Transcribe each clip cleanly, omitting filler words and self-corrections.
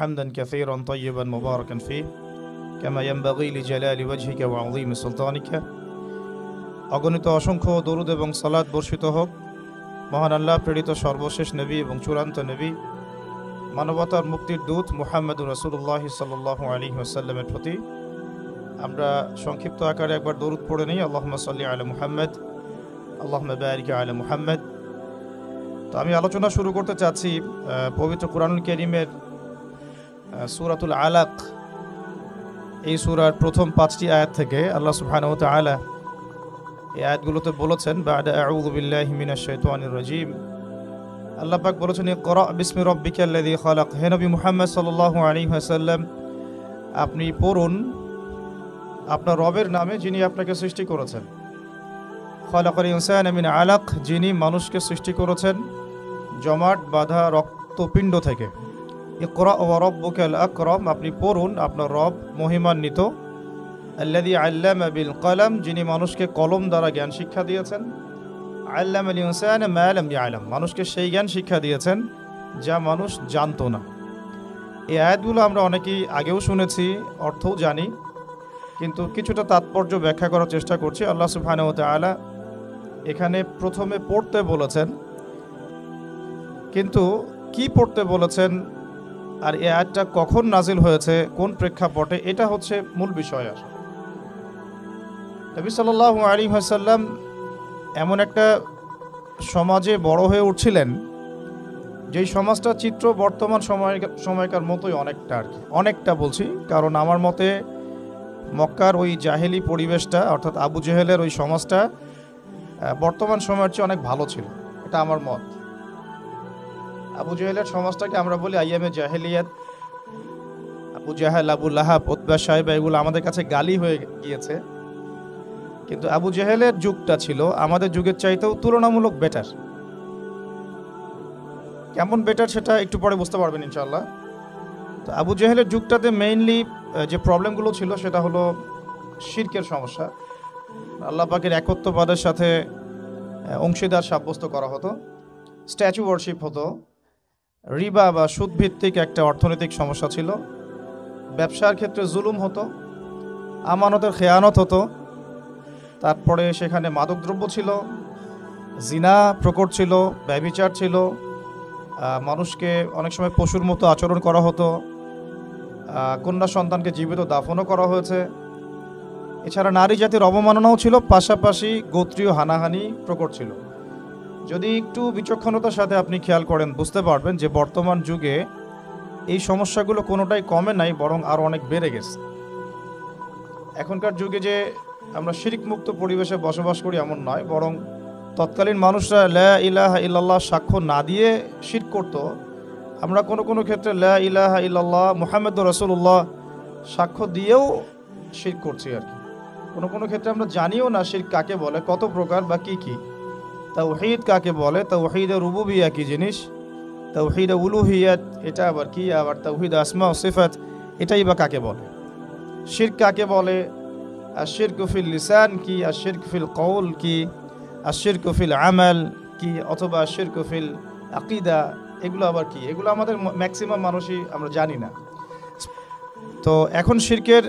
حمدا كثيرا طيبا مباركا فيه كما ينبغي لجلال وجهك وعظيم سلطانك অগণিত অসংখ্য দরুদ এবং সালাত বর্ষিত হোক মহান আল্লাহ প্রেরিত সর্বশেষ নবী এবং চূড়ান্ত নবী মানবতার মুক্তির দূত মুহাম্মদুর রাসূলুল্লাহ সাল্লাল্লাহু আলাইহি ওয়াসাল্লামের প্রতি আমরা সংক্ষিপ্ত আকারে একবার দরুদ পড়ে নিই। আল্লাহুম্মা সাল্লি আলা মুহাম্মদ আল্লাহুম্মা বারিক আলা মুহাম্মদ। তো আমি আলোচনা শুরু করতে চাচ্ছি পবিত্র কুরআনুল কারীমের সূরাতুল আলাক এই সূরার প্রথম 5টি আয়াত থেকে। আল্লাহ সুবহানাহু ওয়া তাআলা এই আয়াতগুলোতে বলেছেন বা'দা আউযু বিল্লাহি মিনাশ শাইতানির রাজীম, আল্লাহ পাক বলেছেন ইকরা বিসমি রাব্বিকাল্লাযী খালাক। হে নবী মুহাম্মদ সাল্লাল্লাহু আলাইহি ওয়াসাল্লাম, আপনি পড়ুন আপনার রবের নামে যিনি আপনাকে সৃষ্টি করেছেন। খালাকাল ইনসানা মিন আলাক, যিনি মানুষকে সৃষ্টি করেছেন জমাট বাঁধা রক্তপিণ্ড থেকে। ইকরা ওয়া রাব্বুকাল আকরাম, আপনি পড়ুন আপনার রব মহিমান্বিত। আল্লাযী আল্লামা বিল কলম, যিনি মানুষকে কলম দ্বারা জ্ঞান শিক্ষা দিয়েছেন। আল্লামাল ইনসানা মা লাম ইয়ালাম, মানুষকে সেই জ্ঞান শিক্ষা দিয়েছেন যা মানুষ জানতো না। এই আয়াতগুলো আমরা অনেকেই আগেও শুনেছি, অর্থও জানি, কিন্তু কিছুটা তাৎপর্য ব্যাখ্যা করার চেষ্টা করছি। আল্লাহ সুবহানাহু ওয়া তাআলা এখানে প্রথমে পড়তে বলেছেন, কিন্তু কি পড়তে বলেছেন আর এই আয়াতটা কখন নাজিল হয়েছে, কোন প্রেক্ষাপটে, এটা হচ্ছে মূল বিষয়। আসলে নবী সাল্লাল্লাহু আলাইহি ওয়াসাল্লাম এমন একটা সমাজে বড় হয়ে উঠছিলেন যেই সমাজটার চিত্র বর্তমান সময়কার মতোই অনেকটা, আর কি অনেকটা বলছি কারণ আমার মতে মক্কার ওই জাহেলি পরিবেশটা, অর্থাৎ আবু জেহেলের ওই সমাজটা বর্তমান সময়ের চেয়ে অনেক ভালো ছিল, এটা আমার মত। আবু জেহেলের সমাজটাকে আমরা বলি আইয়ামে জাহেলিয়াত। আবু জাহেল, আবু লাহাব, উতবা, সাইবা, এগুলো আমাদের কাছে গালি হয়ে গিয়েছে, কিন্তু আবু জেহেলের যুগটা ছিল আমাদের যুগের চাইতেও তুলনামূলক বেটার। কেমন বেটার সেটা একটু পরে বুঝতে পারবেন ইনশাআল্লাহ। তো আবু জেহেলের যুগটাতে মেইনলি যে প্রবলেমগুলো ছিল সেটা হলো শিরকের সমস্যা। আল্লাহ পাকের একত্ববাদের সাথে অংশীদার সাব্যস্ত করা হতো, স্ট্যাচু ওয়ার্শিপ হতো, রিবা বা সুদভিত্তিক একটা অর্থনৈতিক সমস্যা ছিল, ব্যবসার ক্ষেত্রে জুলুম হতো, আমানতের খেয়ানত হতো, তারপরে সেখানে মাদকদ্রব্য ছিল, জিনা প্রকট ছিল, ব্যভিচার ছিল, মানুষকে অনেক সময় পশুর মতো আচরণ করা হতো, কন্যা সন্তানকে জীবিত দাফনও করা হয়েছে। এছাড়া নারী জাতির অবমাননাও ছিল, পাশাপাশি গোত্রীয় হানাহানি প্রকট ছিল। যদি একটু বিচক্ষণতার সাথে আপনি খেয়াল করেন বুঝতে পারবেন যে বর্তমান যুগে এই সমস্যাগুলো কোনোটাই কমে নাই, বরং আরও অনেক বেড়ে গেছে। এখনকার যুগে যে আমরা শিরক মুক্ত পরিবেশে বসবাস করি এমন নয়, বরং তৎকালীন মানুষরা লা ইলাহা ইল্লাল্লাহ সাক্ষ্য না দিয়ে শিরক করত। আমরা কোনো ক্ষেত্রে লা ইলাহা ইল্লাল্লাহ মুহাম্মাদুর রাসূলুল্লাহ সাক্ষ্য দিয়েও শিরক করছি আর কি। কোনো ক্ষেত্রে আমরা জানিও না শিরক কাকে বলে, কত প্রকার বা কি কি। তাওহীদ কাকে বলে, তাওহীদে রুবুবিয়্যাহ কি জিনিস, তাওহীদে উলুহিয়্যাত এটা আবার কি, আবার তাওহীদ আসমা ও সিফাত এটাই বা কাকে বলে, শিরক কাকে বলে, আশ-শিরকু ফিল লিসান কি, আশ-শিরকু ফিল কওল কি, আশ-শিরকু ফিল আমাল কি, অথবা আশ-শিরকু ফিল আকীদা এগুলো আবার কি, এগুলো আমাদের ম্যাক্সিমাম মানুষই আমরা জানি না। তো এখন শিরকের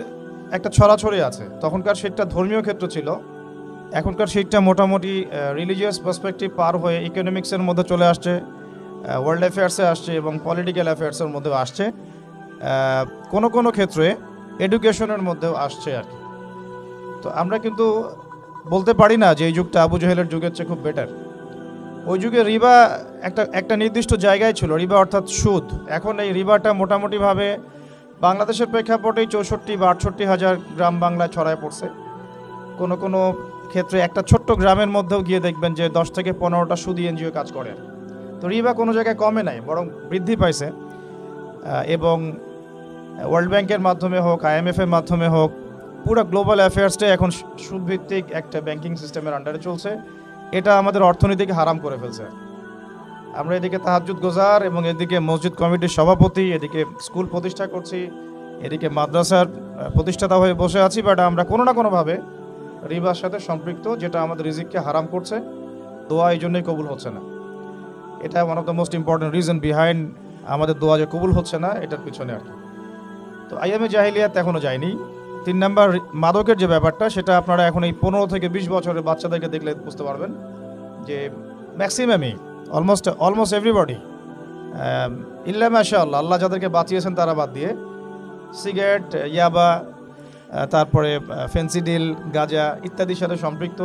একটা ছড়াছড়ি আছে। তখনকার শিরকটা ধর্মীয় ক্ষেত্র ছিল, এখনকার শিরকটা মোটামুটি রিলিজিয়াস পার্সপেক্টিভ পার হয়ে ইকোনমিক্সের মধ্যে চলে আসছে, ওয়ার্ল্ড অ্যাফেয়ার্সে আসছে এবং পলিটিক্যাল অ্যাফেয়ার্সের মধ্যেও আসছে, কোনো ক্ষেত্রে এডুকেশনের মধ্যেও আসছে আর কি। তো আমরা কিন্তু বলতে পারি না যে এই যুগটা আবু জেহেলের যুগের চেয়ে খুব বেটার। ওই যুগে রিবা একটা নির্দিষ্ট জায়গায় ছিল, রিবা অর্থাৎ সুদ। এখন এই রিবাটা মোটামুটিভাবে বাংলাদেশের প্রেক্ষাপটেই 64 বা 68 হাজার গ্রাম বাংলায় ছড়ায় পড়ছে। কোনো ক্ষেত্রে একটা ছোট্ট গ্রামের মধ্যেও গিয়ে দেখবেন যে 10 থেকে 15টা সুদী এনজিও কাজ করে। তো রিবা কোনো জায়গায় কমে নাই, বরং বৃদ্ধি পাইছে। এবং ওয়ার্ল্ড ব্যাংকের মাধ্যমে হোক, IMF-এর মাধ্যমে হোক, পুরো গ্লোবাল অ্যাফেয়ার্সটাই এখন সুদভিত্তিক একটা ব্যাংকিং সিস্টেমের আন্ডারে চলছে। এটা আমাদের অর্থনীতিকে হারাম করে ফেলছে। আমরা এদিকে তাহাজ্জুদ গোজার এবং এদিকে মসজিদ কমিটির সভাপতি, এদিকে স্কুল প্রতিষ্ঠা করছি, এদিকে মাদ্রাসার প্রতিষ্ঠাতা হয়ে বসে আছি, বাট আমরা কোনো না কোনোভাবে রিবার সাথে সম্পৃক্ত, যেটা আমাদের রিজিককে হারাম করছে। দোয়া এই জন্যই কবুল হচ্ছে না। এটা one of the most important reason behind আমাদের দোয়া যে কবুল হচ্ছে না এটার পিছনে আর কি। তো আইয়ামে জাহিলিয়াত এখনও যায়নি। 3 নাম্বার মাদকের যে ব্যাপারটা, সেটা আপনারা এখন এই 15 থেকে 20 বছরের বাচ্চাদেরকে দেখলে বুঝতে পারবেন যে ম্যাক্সিমামই অলমোস্ট এভরিবডি ইল্লা মাশাআল্লাহ, আল্লাহ যাদেরকে বাঁচিয়েছেন তারা বাদ দিয়ে সিগারেট, ইয়াবা, তারপরে ফেন্সিডিল, গাঁজা ইত্যাদির সাথে সম্পৃক্ত।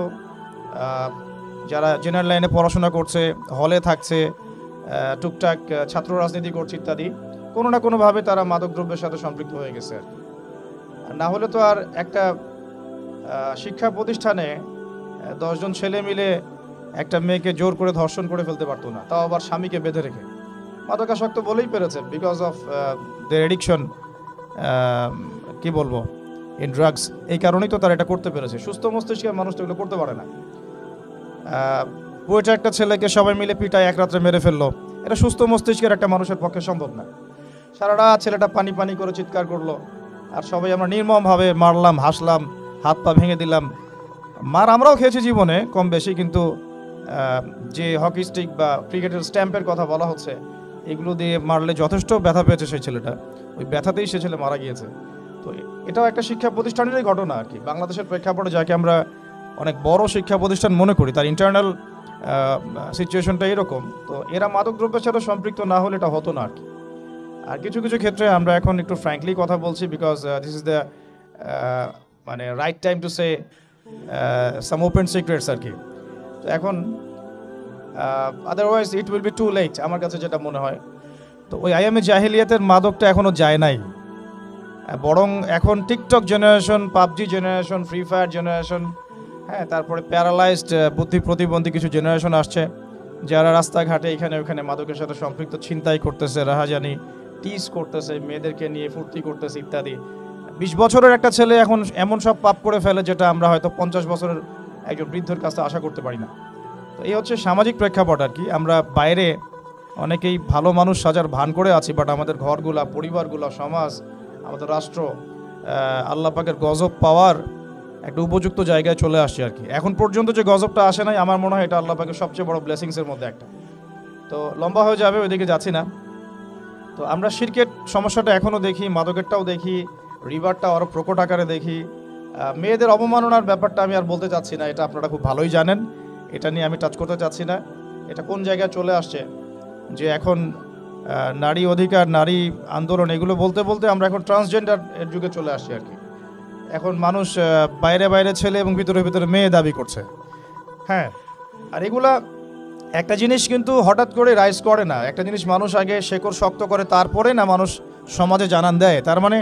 যারা জেনারেল লাইনে পড়াশোনা করছে, হলে থাকছে, টুকটাক ছাত্র রাজনীতি করছে ইত্যাদি, কোনো না কোনোভাবে তারা মাদকদ্রব্যের সাথে সম্পৃক্ত হয়ে গেছে আর কি। না হলে তো আর একটা শিক্ষা প্রতিষ্ঠানে 10 জন ছেলে মিলে একটা মেয়েকে জোর করে ধর্ষণ করে ফেলতে পারতো না, তাও আবার স্বামীকে বেঁধে রেখে। মাদকাসক্ত বলেই পেরেছে, বিকজ অফ দের এডিকশন, কি বলবো, ইন ড্রাগস। এই কারণেই তো তারা এটা করতে পেরেছে। সুস্থ মস্তিষ্কের মানুষ তো এগুলো করতে পারে না। বুয়েটে একটা ছেলেকে সবাই মিলে পিটায় এক রাত্রে মেরে ফেললো, এটা সুস্থ মস্তিষ্কের একটা মানুষের পক্ষে সম্ভব না। সারা রাত ছেলেটা পানি পানি করে চিৎকার করলো, আর সবাই আমরা নির্মমভাবে মারলাম, হাসলাম, হাত পা ভেঙে দিলাম। মার আমরাও খেয়েছি জীবনে কম বেশি, কিন্তু যে হকি স্টিক বা ক্রিকেটের স্ট্যাম্পের কথা বলা হচ্ছে, এগুলো দিয়ে মারলে যথেষ্ট ব্যথা পেয়েছে সেই ছেলেটা, ওই ব্যথাতেই সে ছেলে মারা গিয়েছে। তো এটাও একটা শিক্ষা প্রতিষ্ঠানেরই ঘটনা আর কি। বাংলাদেশের প্রেক্ষাপটে যাকে আমরা অনেক বড় শিক্ষা প্রতিষ্ঠান মনে করি, তার ইন্টারনাল সিচুয়েশনটা এরকম। তো এরা মাদকদ্রব্যের সাথে সম্পৃক্ত না হলে এটা হতো না আর কি। আর কিছু কিছু ক্ষেত্রে আমরা এখন একটু ফ্র্যাঙ্কলি কথা বলছি, বিকজ দিস ইজ দ্য মানে right time to say some open secrets আর কি। তো এখন otherwise it will be too late, আমার কাছে যেটা মনে হয়। তো ওই আইয়ামে জাহিলিয়াতের মাদকটা এখনও যায় নাই, বরং এখন TikTok generation, PUBG generation, free fire generation, হ্যাঁ, তারপরে প্যারালাইজড বুদ্ধি প্রতিবন্ধী কিছু জেনারেশন আসছে, যারা রাস্তাঘাটে এখানে ওখানে মাদকের সাথে সম্পৃক্ত, ছিনতাই করতেছে, রাহাজানি, টিজ করতেছে, মেয়েদেরকে নিয়ে ফুর্তি করতেছে ইত্যাদি। 20 বছরের একটা ছেলে এখন এমন সব পাপ করে ফেলে যেটা আমরা হয়তো 50 বছরের একজন বৃদ্ধের কাছে আশা করতে পারি না। তো এই হচ্ছে সামাজিক প্রেক্ষাপট আর কি। আমরা বাইরে অনেকেই ভালো মানুষ সাজার ভান করে আছি, বাট আমাদের ঘরগুলা, পরিবারগুলা, সমাজ, আমাদের রাষ্ট্র আল্লাহ পাকের গজব পাওয়ার একটা উপযুক্ত জায়গায় চলে আসছে আর কি। এখন পর্যন্ত যে গজবটা আসে নাই, আমার মনে হয় এটা আল্লাহ পাকের সবচেয়ে বড় ব্লেসিংসের মধ্যে একটা। তো লম্বা হয়ে যাবে, ওইদিকে যাচ্ছি না। তো আমরা শিরকের সমস্যাটা এখনও দেখি, মাদকেরটাও দেখি, রিভারটা আরও প্রকট আকারে দেখি। মেয়েদের অবমাননার ব্যাপারটা আমি আর বলতে চাচ্ছি না, এটা আপনারা খুব ভালোই জানেন, এটা নিয়ে আমি টাচ করতে চাচ্ছি না। এটা কোন জায়গায় চলে আসছে যে এখন নারী অধিকার, নারী আন্দোলন, এগুলো বলতে বলতে আমরা এখন ট্রান্সজেন্ডার এর যুগে চলে আসছি আর কি। এখন মানুষ বাইরে বাইরে ছেলে এবং ভিতরে ভিতরে মেয়ে দাবি করছে। হ্যাঁ, আর এগুলা একটা জিনিস কিন্তু হঠাৎ করে রাইজ করে না। একটা জিনিস মানুষ আগে শেকড় শক্ত করে, তারপরে না মানুষ সমাজে জানান দেয়। তার মানে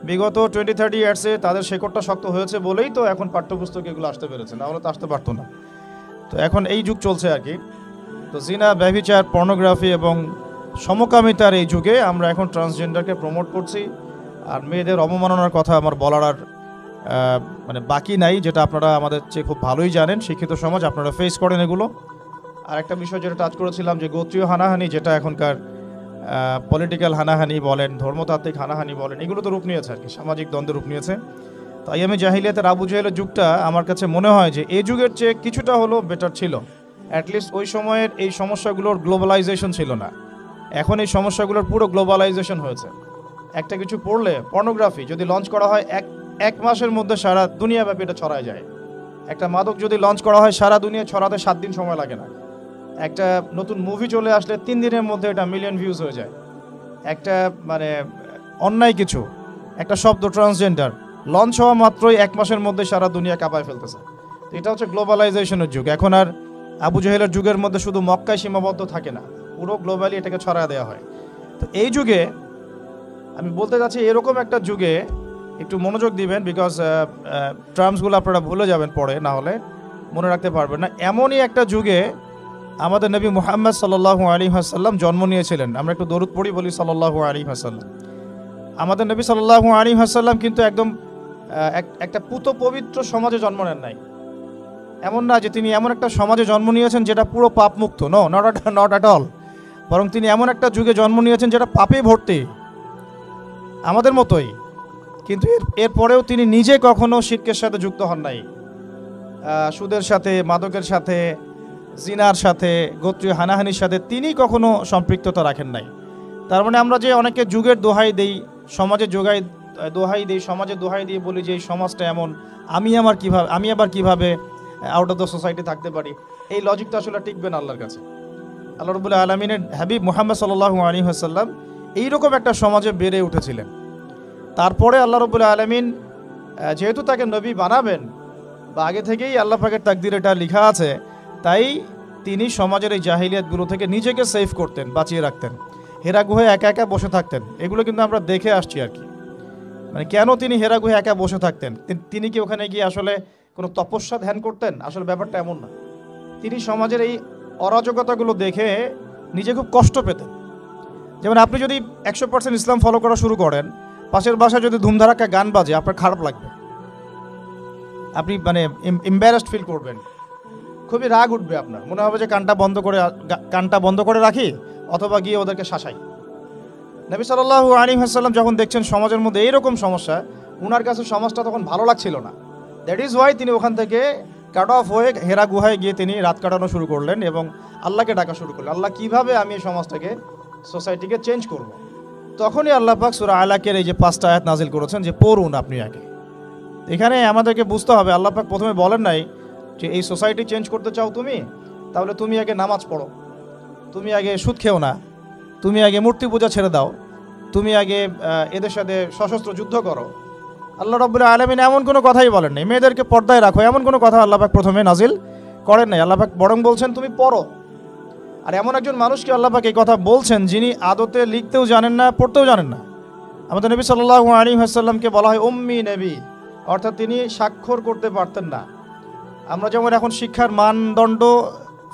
বিগত 20-30 ইয়ার্সে তাদের শেকড়টা শক্ত হয়েছে বলেই তো এখন পাঠ্যপুস্তকে এগুলো আসতে পেরেছে, না হলে তো আসতে পারতো না। তো এখন এই যুগ চলছে আর কি। তো জিনা, ব্যভিচার, পর্নোগ্রাফি এবং সমকামিতার এই যুগে আমরা এখন ট্রান্সজেন্ডারকে প্রমোট করছি। আর মেয়েদের অবমাননার কথা আমার বলার আর মানে বাকি নাই, যেটা আপনারা আমাদের চেয়ে খুব ভালোই জানেন, শিক্ষিত সমাজ, আপনারা ফেস করেন এগুলো। আর একটা বিষয় যেটা টাচ করেছিলাম, যে গোত্রীয় হানাহানি, যেটা এখনকার পলিটিক্যাল হানাহানি বলেন, ধর্মতাত্ত্বিক হানাহানি বলেন, এগুলো তো রূপ নিয়েছে আর কি, সামাজিক দ্বন্দ্বের রূপ নিয়েছে। তো আইয়ামে জাহিলিয়াতের আবু জেহেলের যুগটা আমার কাছে মনে হয় যে এই যুগের চেয়ে কিছুটা হলো বেটার ছিল। অ্যাটলিস্ট ওই সময়ের এই সমস্যাগুলোর গ্লোবালাইজেশন ছিল না, এখন এই সমস্যাগুলোর পুরো গ্লোবালাইজেশন হয়েছে। একটা কিছু পড়লে, পর্নোগ্রাফি যদি লঞ্চ করা হয় এক মাসের মধ্যে সারা দুনিয়াব্যাপী এটা ছড়ায় যায়। একটা মাদক যদি লঞ্চ করা হয়, সারা দুনিয়া ছড়াতে 7 দিন সময় লাগে না। একটা নতুন মুভি চলে আসলে 3 দিনের মধ্যে এটা মিলিয়ন ভিউজ হয়ে যায়। একটা মানে অন্যায় কিছু, একটা শব্দ ট্রান্সজেন্ডার লঞ্চ হওয়া মাত্রই 1 মাসের মধ্যে সারা দুনিয়া কাঁপায় ফেলতেছে। তো এটা হচ্ছে গ্লোবালাইজেশনের যুগ। এখন আর আবু জেহেলের যুগের মধ্যে শুধু মক্কায় সীমাবদ্ধ থাকে না, পুরো গ্লোবালি এটাকে ছড়ায় দেওয়া হয়। তো এই যুগে আমি বলতে চাচ্ছি, এরকম একটা যুগে একটু মনোযোগ দিবেন, বিকজ টার্মসগুলো আপনারা ভুলে যাবেন পরে, না হলে মনে রাখতে পারবেন না। এমনই একটা যুগে আমাদের নবী মুহাম্মদ সাল্লাল্লাহু আলাইহি ওয়াসাল্লাম জন্ম নিয়েছিলেন। আমরা একটু দরুদ পড়ি, বলি সাল্লাল্লাহু আলাইহি ওয়াসাল্লাম। আমাদের নবী সাল্লাল্লাহু আলাইহি ওয়াসাল্লাম কিন্তু একদম একটা পুত পবিত্র সমাজে জন্ম নেন নাই। এমন না যে তিনি এমন একটা সমাজে জন্ম নিয়েছেন যেটা পুরো পাপ মুক্ত, নট অ্যাট অল। বরং তিনি এমন একটা যুগে জন্ম নিয়েছেন যেটা পাপে ভর্তি, আমাদের মতোই। কিন্তু এরপরেও তিনি নিজে কখনো শিরকের সাথে যুক্ত হন নাই, সুদের সাথে, মাদকের সাথে, জিনার সাথে, গোত্রীয় হানাহানির সাথে তিনি কখনো সম্পৃক্ততা রাখেন নাই। তার মানে আমরা যে অনেকে যুগের দোহাই দেই, সমাজে দোহাই দিই, সমাজে দোহাই দিয়ে বলি যে এই সমাজটা এমন, আমি আবার কিভাবে আউট অফ দ্য সোসাইটি থাকতে পারি, এই লজিকটা আসলে টিকবে না আল্লাহর কাছে। আল্লাহ রাব্বুল আলামিনের হাবিব মুহাম্মদ সাল্লাল্লাহু আলাইহি ওয়াসাল্লাম এইরকম একটা সমাজে বেড়ে উঠেছিলেন। তারপরে আল্লাহ রাব্বুল আলামিন যেহেতু তাকে নবী বানাবেন, বা আগে থেকেই আল্লাহ পাকের তাকদিরে এটা লেখা আছে, তাই তিনি সমাজের এই জাহিলিয়াতগুলো থেকে নিজেকে সেভ করতেন, বাঁচিয়ে রাখতেন। হেরা গুহায় একা একা বসে থাকতেন, এগুলো কিন্তু আমরা দেখে আসছি আর কি। মানে কেন তিনি হেরা গুহায় একা বসে থাকতেন? তিনি কি ওখানে গিয়ে আসলে কোনো তপস্যা ধ্যান করতেন? আসলে ব্যাপারটা এমন না। তিনি সমাজের এই অরাজকতাগুলো দেখে নিজে খুব কষ্ট পেতেন। যেমন আপনি যদি 100% ইসলাম ফলো করা শুরু করেন, পাশের বাসায় যদি ধুমধারাক্কা গান বাজে, আপনার খারাপ লাগবে, আপনি মানে এম্বারাসড ফিল করবেন, খুবই রাগ উঠবে আপনার, মনে হবে যে কানটা বন্ধ করে রাখি, অথবা গিয়ে ওদেরকে শাসাই। নবী সাল্লাল্লাহু আলাইহি ওয়াসাল্লাম যখন দেখছেন সমাজের মধ্যে এইরকম সমস্যা, উনার কাছে সমাজটা তখন ভালো লাগছিল না। দ্যাট ইজ ওয়াই তিনি ওখান থেকে কাট অফ হয়ে হেরা গুহায় গিয়ে তিনি রাত কাটানো শুরু করলেন এবং আল্লাহকে ডাকা শুরু করলেন, আল্লাহ কিভাবে আমি এই সমাজটাকে, সোসাইটিকে চেঞ্জ করব। তখনই আল্লাহ পাক সূরা আলাকের এই যে 5টা আয়াত নাজিল করেছেন যে পড়ুন আপনি আগে। এখানে আমাদেরকে বুঝতে হবে, আল্লাহ পাক প্রথমে বলেন নাই যে এই সোসাইটি চেঞ্জ করতে চাও তুমি, তাহলে তুমি আগে নামাজ পড়ো, তুমি আগে সুদ খেও না, তুমি আগে মূর্তি পূজা ছেড়ে দাও, তুমি আগে এদের সাথে সশস্ত্র যুদ্ধ করো। আল্লাহ রাব্বুল আলামিন এমন কোনো কথাই বলেন নাই। মেয়েদেরকে পর্দায় রাখো, এমন কোনো কথা আল্লাহ পাক প্রথমে নাজিল করেন নাই। আল্লাহ পাক বরং বলছেন তুমি পড়ো। আর এমন একজন মানুষকে আল্লাহ পাক এই কথা বলছেন যিনি আদতে লিখতেও জানেন না, পড়তেও জানেন না। আমাদের নবী সাল্লাল্লাহু আলাইহি ওয়াসাল্লামকে বলা হয় উম্মি নবী, অর্থাৎ তিনি স্বাক্ষর করতে পারতেন না। আমরা যেমন এখন শিক্ষার মানদণ্ড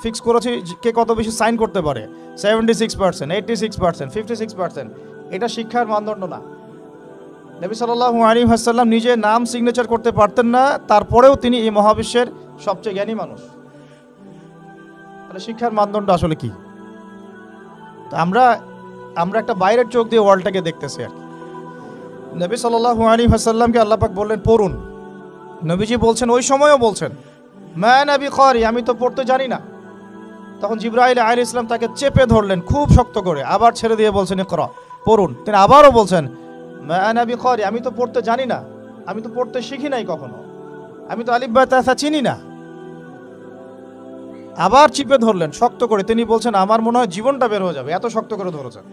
ফিক্স করেছি, কে কত বেশি সাইন করতে পারে, 76%, 86%, 56%, এটা শিক্ষার মানদণ্ড না। নবী সাল্লাল্লাহু আলাইহি ওয়াসাল্লাম নিজে নাম সিগনেচার করতে পারতেন না, তারপরেও তিনি এই মহাবিশ্বের সবচেয়ে জ্ঞানী মানুষ। তাহলে শিক্ষার মানদণ্ড আসলে কি? তো আমরা একটা বাইরের চোখ দিয়ে ওয়ার্ল্ডটাকে দেখতেছি আর কি। নবী সাল্লাল্লাহু আলাইহি ওয়াসাল্লামকে আল্লাহ পাক বললেন পড়ুন। নবীজি বলছেন, ওই সময়ও বলছেন মা নবী করি, আমি তো পড়তে জানি না। তখন জিবরাইল আলাইহিস সালাম তাকে চেপে ধরলেন খুব শক্ত করে, আবার ছেড়ে দিয়ে বলছেন ইকরা, পড়ুন। তিনি আবারও বলছেন মা নবী করি, আমি তো পড়তে জানি না, আমি তো পড়তে শিখি নাই কখনো, আমি তো আলিফ বা তা চিনি না। আবার চিপে ধরলেন শক্ত করে, তিনি বলছেন আমার মনে হয় জীবনটা বের হয়ে যাবে, এত শক্ত করে ধরেছেন।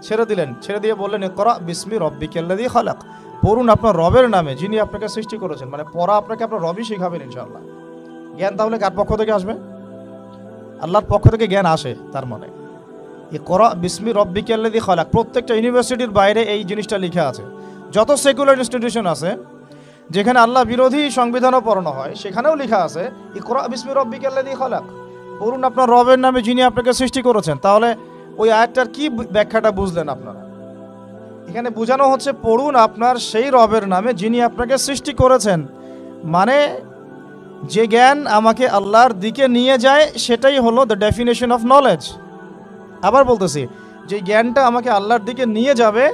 ছেড়ে দিলেন, ছেড়ে দিয়ে বললেন ইকরা বিসমি রব্বিকাল্লাযী খালাক, পড়ুন আপনার রবের নামে যিনি আপনাকে সৃষ্টি করেছেন। মানে পড়া আপনাকে আপনার রবই শিখাবেন ইনশাআল্লাহ। জ্ঞান তাহলে কার পক্ষ থেকে আসবে? আল্লাহর পক্ষ থেকে জ্ঞান আসে। তার মানে ইকরা বিসমি রব্বিকাল্লাযী খালাক, প্রত্যেকটা ইউনিভার্সিটির বাইরে এই জিনিসটা লেখা আছে। যত সেকুলার ইনস্টিটিউশন আছে যেখানে আল্লাহ বিরোধী সংবিধানও পড়ানো হয়, সেখানেও লেখা আছে ইকরা বিসমি রব্বিকাল্লাযী খালাক, পড়ুন আপনার রবের নামে যিনি আপনাকে সৃষ্টি করেছেন। তাহলে ওই আয়াতটার কি ব্যাখ্যাটা বুঝলেন আপনারা? এখানে বোঝানো হচ্ছে পড়ুন আপনার সেই রবের নামে যিনি আপনাকে সৃষ্টি করেছেন। মানে যে জ্ঞান আমাকে আল্লাহর দিকে নিয়ে যায় সেটাই হলো দ্য ডেফিনেশন অফ নলেজ। আবার বলতেছি, যে জ্ঞানটা আমাকে আল্লাহর দিকে নিয়ে যাবে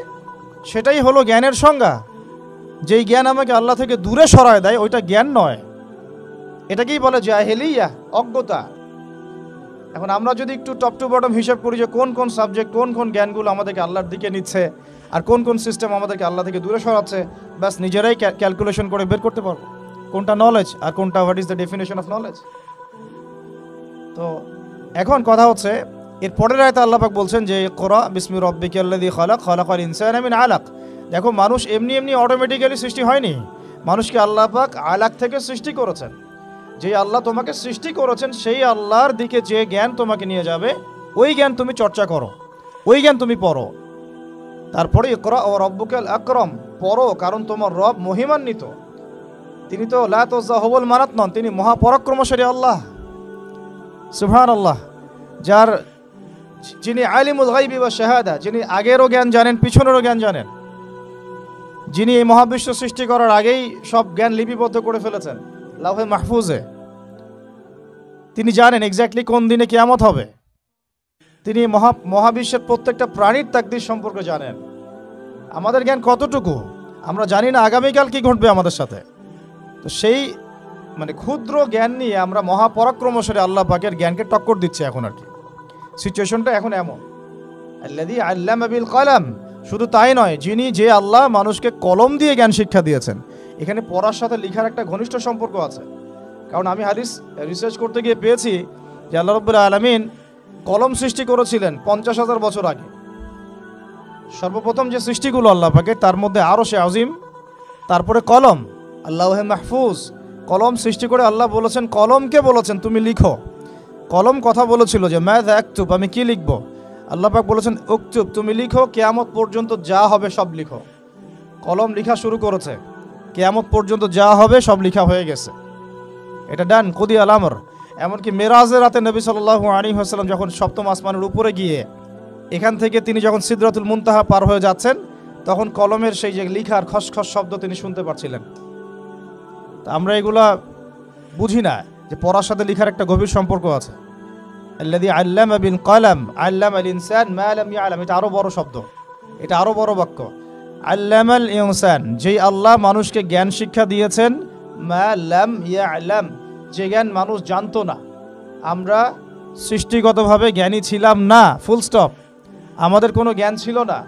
সেটাই হলো জ্ঞানের সংজ্ঞা। যেই জ্ঞান আমাকে আল্লাহ থেকে দূরে সরায় দেয় ওইটা জ্ঞান নয়, এটাকেই বলে জাহেলিয়া, অজ্ঞতা। এখন আমরা যদি একটু টপ টু বটম হিসাব করি যে কোন কোন সাবজেক্ট, কোন কোন জ্ঞানগুলো আমাদেরকে আল্লাহর দিকে নিচ্ছে আর কোন কোন সিস্টেম আমাদেরকে আল্লাহ থেকে দূরে সরাচ্ছে, ব্যাস নিজেরাই ক্যালকুলেশন করে বের করতে পারবো কোনটা নলেজ আর কোনটা what is the definition of knowledge. তো এখন কথা হচ্ছে এর পরের আয়াতে আল্লাহ পাক বলছেন যে ইকরা বিসমি রব্বিকাল্লাযী খালাক, খালাকাল ইনসানা মিন আলাক। দেখো মানুষ এমনি এমনি অটোমেটিক্যালি সৃষ্টি হয়নি, মানুষকে আল্লাহ পাক আলাক থেকে সৃষ্টি করেছেন। যে আল্লাহ তোমাকে সৃষ্টি করেছেন সেই আল্লাহর দিকে যে জ্ঞান তোমাকে নিয়ে যাবে ওই জ্ঞান তুমি চর্চা করো, ওই জ্ঞান তুমি পড়ো। তারপরে ইকরা ও রব্বুকাল আকরাম, পড়ো কারণ তোমার রব মহিমান্বিত। তিনি তো লা তুযাহুবুল মানাত নন, তিনি মহাপরাক্রমশালী আল্লাহ সুবহানাল্লাহ, যিনি আলিমুল গায়বি ওয়া শাহাদা, যিনি আগেরও জ্ঞান জানেন পিছনেরও জ্ঞান জানেন, যিনি এই মহাবিশ্ব সৃষ্টি করার আগেই সব জ্ঞান লিপিবদ্ধ করে ফেলেছেন লাউহে মাহফুজে। তিনি জানেন এক্স্যাক্টলি কোন দিনে কিয়ামত হবে। তিনি মহাবিশ্বের প্রত্যেকটা প্রাণীর তাকদীর সম্পর্কে জানেন। আমাদের জ্ঞান কতটুকু আমরা জানি না আগামীকাল কি ঘটবে আমাদের সাথে। তো সেই মানে ক্ষুদ্র জ্ঞান নিয়ে আমরা মহাপরাক্রমশালী আল্লাহ পাকের জ্ঞানকে টক্কর দিচ্ছি এখন আর কি। সিচুয়েশনটা এখন এমন। আল্লাযী আল্লামা বিল কলম। শুধু তাই নয়, যে আল্লাহ মানুষকে কলম দিয়ে জ্ঞান শিক্ষা দিয়েছেন। এখানে পড়ার সাথে লেখার একটা ঘনিষ্ঠ সম্পর্ক আছে। কারণ আমি হাদিস রিসার্চ করতে গিয়ে পেয়েছি যে আল্লাহ রাব্বুল আলামিন কলম সৃষ্টি করেছিলেন 50,000 বছর আগে। সর্বপ্রথম যে সৃষ্টিগুলো আল্লাহ পাকের, তার মধ্যে আরশে আজিম, তারপরে কলম, আল্লাহে মাহফুজ। কলম সৃষ্টি করে আল্লাহ বলেছেন, কলমকে বলেছেন তুমি লিখো। কলম কথা বলেছিল যে মাযা আকতুব, আমি কি লিখবো। আল্লাহ পাক বলেছেন উকতুব, তুমি লিখো, কিয়ামত পর্যন্ত যা হবে সব লিখো। কলম লিখা শুরু করেছে, কিয়ামত পর্যন্ত যা হবে সব লিখা হয়ে গেছে। এটা ডান, কুদি আল আমর। এমনকি মেরাজের রাতে নবী সাল্লাল্লাহু আলাইহি ওয়াসাল্লাম যখন সপ্তম আসমানের উপরে গিয়ে এখান থেকে তিনি যখন সিদরাতুল মুনতাহা পার হয়ে যাচ্ছেন, তখন কলমের সেই যে লিখার খসখস শব্দ তিনি শুনতে পাচ্ছিলেন। তা আমরা এগুলা বুঝি না যে পড়ার সাথে লিখার একটা গভীর সম্পর্ক আছে। আল্লাযী আল্লামা বিল কলম আল্লামাল ইনসান মা লাম ইয়ালাম, এটা আরো বড় শব্দ, এটা আরো বড় বাক্য। আল্লামাল ইনসান, যেই আল্লাহ মানুষকে জ্ঞান শিক্ষা দিয়েছেন, মা লাম ইয়ালাম, যে জ্ঞান মানুষ জানতো না। আমরা সৃষ্টিগতভাবে জ্ঞানী ছিলাম না, ফুল স্টপ। আমাদের কোনো জ্ঞান ছিল না।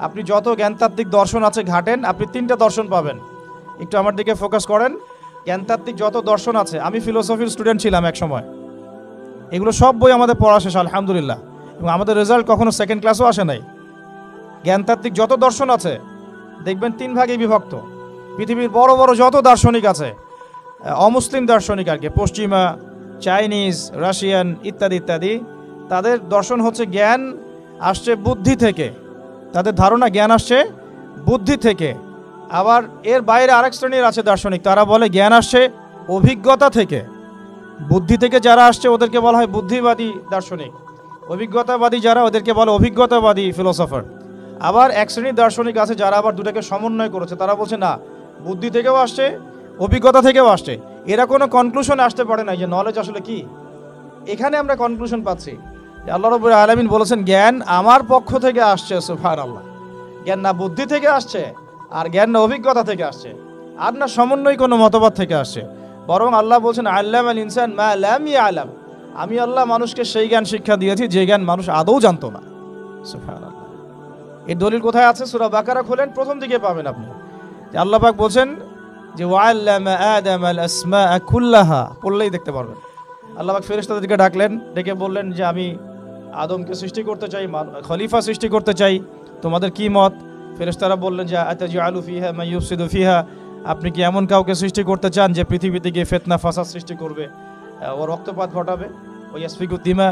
আপনি যত জ্ঞানতাত্ত্বিক দর্শন আছে ঘাটেন, আপনি 3টা দর্শন পাবেন। একটু আমার দিকে ফোকাস করেন। জ্ঞানতাত্ত্বিক যত দর্শন আছে, আমি ফিলোসফির স্টুডেন্ট ছিলাম এক সময়। এগুলো সব বই আমাদের পড়া শেষ আলহামদুলিল্লাহ, এবং আমাদের রেজাল্ট কখনো সেকেন্ড ক্লাসও আসে নাই। জ্ঞানতাত্ত্বিক যত দর্শন আছে দেখবেন 3 ভাগে বিভক্ত। পৃথিবীর বড় বড় যত দার্শনিক আছে, অমুসলিম দার্শনিক আর কি, পশ্চিমা, চাইনিজ, রাশিয়ান ইত্যাদি ইত্যাদি, তাদের দর্শন হচ্ছে জ্ঞান আসছে বুদ্ধি থেকে। তাদের ধারণা জ্ঞান আসছে বুদ্ধি থেকে। আবার এর বাইরে আরেক শ্রেণীর আছে দার্শনিক, তারা বলে জ্ঞান আসছে অভিজ্ঞতা থেকে। বুদ্ধি থেকে যারা আসছে ওদেরকে বলা হয় বুদ্ধিবাদী দার্শনিক, অভিজ্ঞতাবাদী যারা ওদেরকে বলে অভিজ্ঞতাবাদী ফিলোসফার। আবার এক শ্রেণীর দার্শনিক আছে যারা আবার দুটাকে সমন্বয় করেছে, তারা বলছে না, বুদ্ধি থেকেও আসছে, অভিজ্ঞতা থেকেও আসছে। এরা কোনো কনক্লুশনে আসতে পারে না যে নলেজ আসলে কি। এখানে আমরা কনক্লুশন পাচ্ছি যে আল্লাহ রাব্বুল আলামিন বলেছেন জ্ঞান আমার পক্ষ থেকে আসছে। সুবহানাল্লাহ, জ্ঞান না বুদ্ধি থেকে আসছে, আর জ্ঞান না অভিজ্ঞতা থেকে আসছে, আর না সমন্বয় কোনো মতবাদ থেকে আসছে। বরং আল্লাহ বলছেন আল্লামাল ইনসান মা লাম ইয়ালাম, আমি আল্লাহ মানুষকে সেই জ্ঞান শিক্ষা দিয়েছি যে জ্ঞান মানুষ আদৌ জানতো না। সুবহানাল্লাহ। এর দলিল কোথায় আছে? সূরা বাকারা খোলেন, প্রথম দিকে পাবেন আপনি যে আল্লাহ পাক বলছেন যে ওয়াল্লামা আদামাল আসমাআ কুল্লাহা, পড়লেই দেখতে পারবেন। আল্লাহ পাক ফেরেশতাদেরকে ডাকলেন, ডেকে বললেন যে আমি আদমকে সৃষ্টি করতে চাই, খলিফা সৃষ্টি করতে চাই, তোমাদের কি মত? ফেরেশতারা বললেন যে আতাজআলু ফিহা মান ইউফসিদু ফিহা, আপনি কি এমন কাউকে সৃষ্টি করতে চান যে পৃথিবীতে গিয়ে ফিতনা ফাসাদ সৃষ্টি করবে, ও রক্তপাত ঘটাবে, ও ইয়াসফিকু দিমা।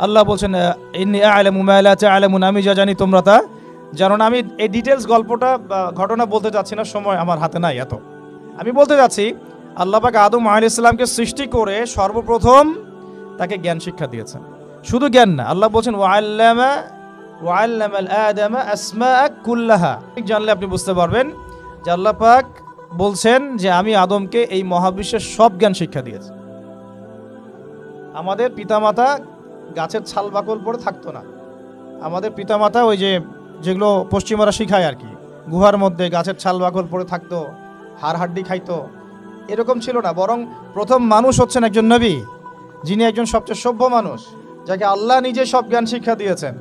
আল্লাহ বলছেন ইন্নী আ'লামু মা লা তা'লামুন, আমি যা জানি তোমরা তা জানো না। আমি এই ডিটেলস গল্পটা ঘটনা বলতে যাচ্ছি না, সময় আমার হাতে নাই এত। আমি বলতে যাচ্ছি আল্লাহ পাক আদম আলাইহিস সালামকে সৃষ্টি করে সর্বপ্রথম তাকে জ্ঞান শিক্ষা দিয়েছেন। শুধু জ্ঞান না, আল্লাহ বলছেন ওয়াল্লামাল আদামা আসমাআ কুল্লাহা। জানলে আপনি বুঝতে পারবেন যে আল্লাহ পাক বলছেন যে আমি আদমকে এই মহাবিশ্বের সব জ্ঞান শিক্ষা দিয়েছি। আমাদের পিতামাতা গাছের ছাল বাকল পরে থাকতো না। আমাদের পিতামাতা ওই যেগুলো পশ্চিমারা শিখায় আর কি, গুহার মধ্যে গাছের ছাল বাকল পরে থাকতো, হাড় হাড্ডি খাইতো, এরকম ছিল না। বরং প্রথম মানুষ হচ্ছেন একজন নবী, যিনি একজন সবচেয়ে সভ্য মানুষ, যাকে আল্লাহ নিজে সব জ্ঞান শিক্ষা দিয়েছেন।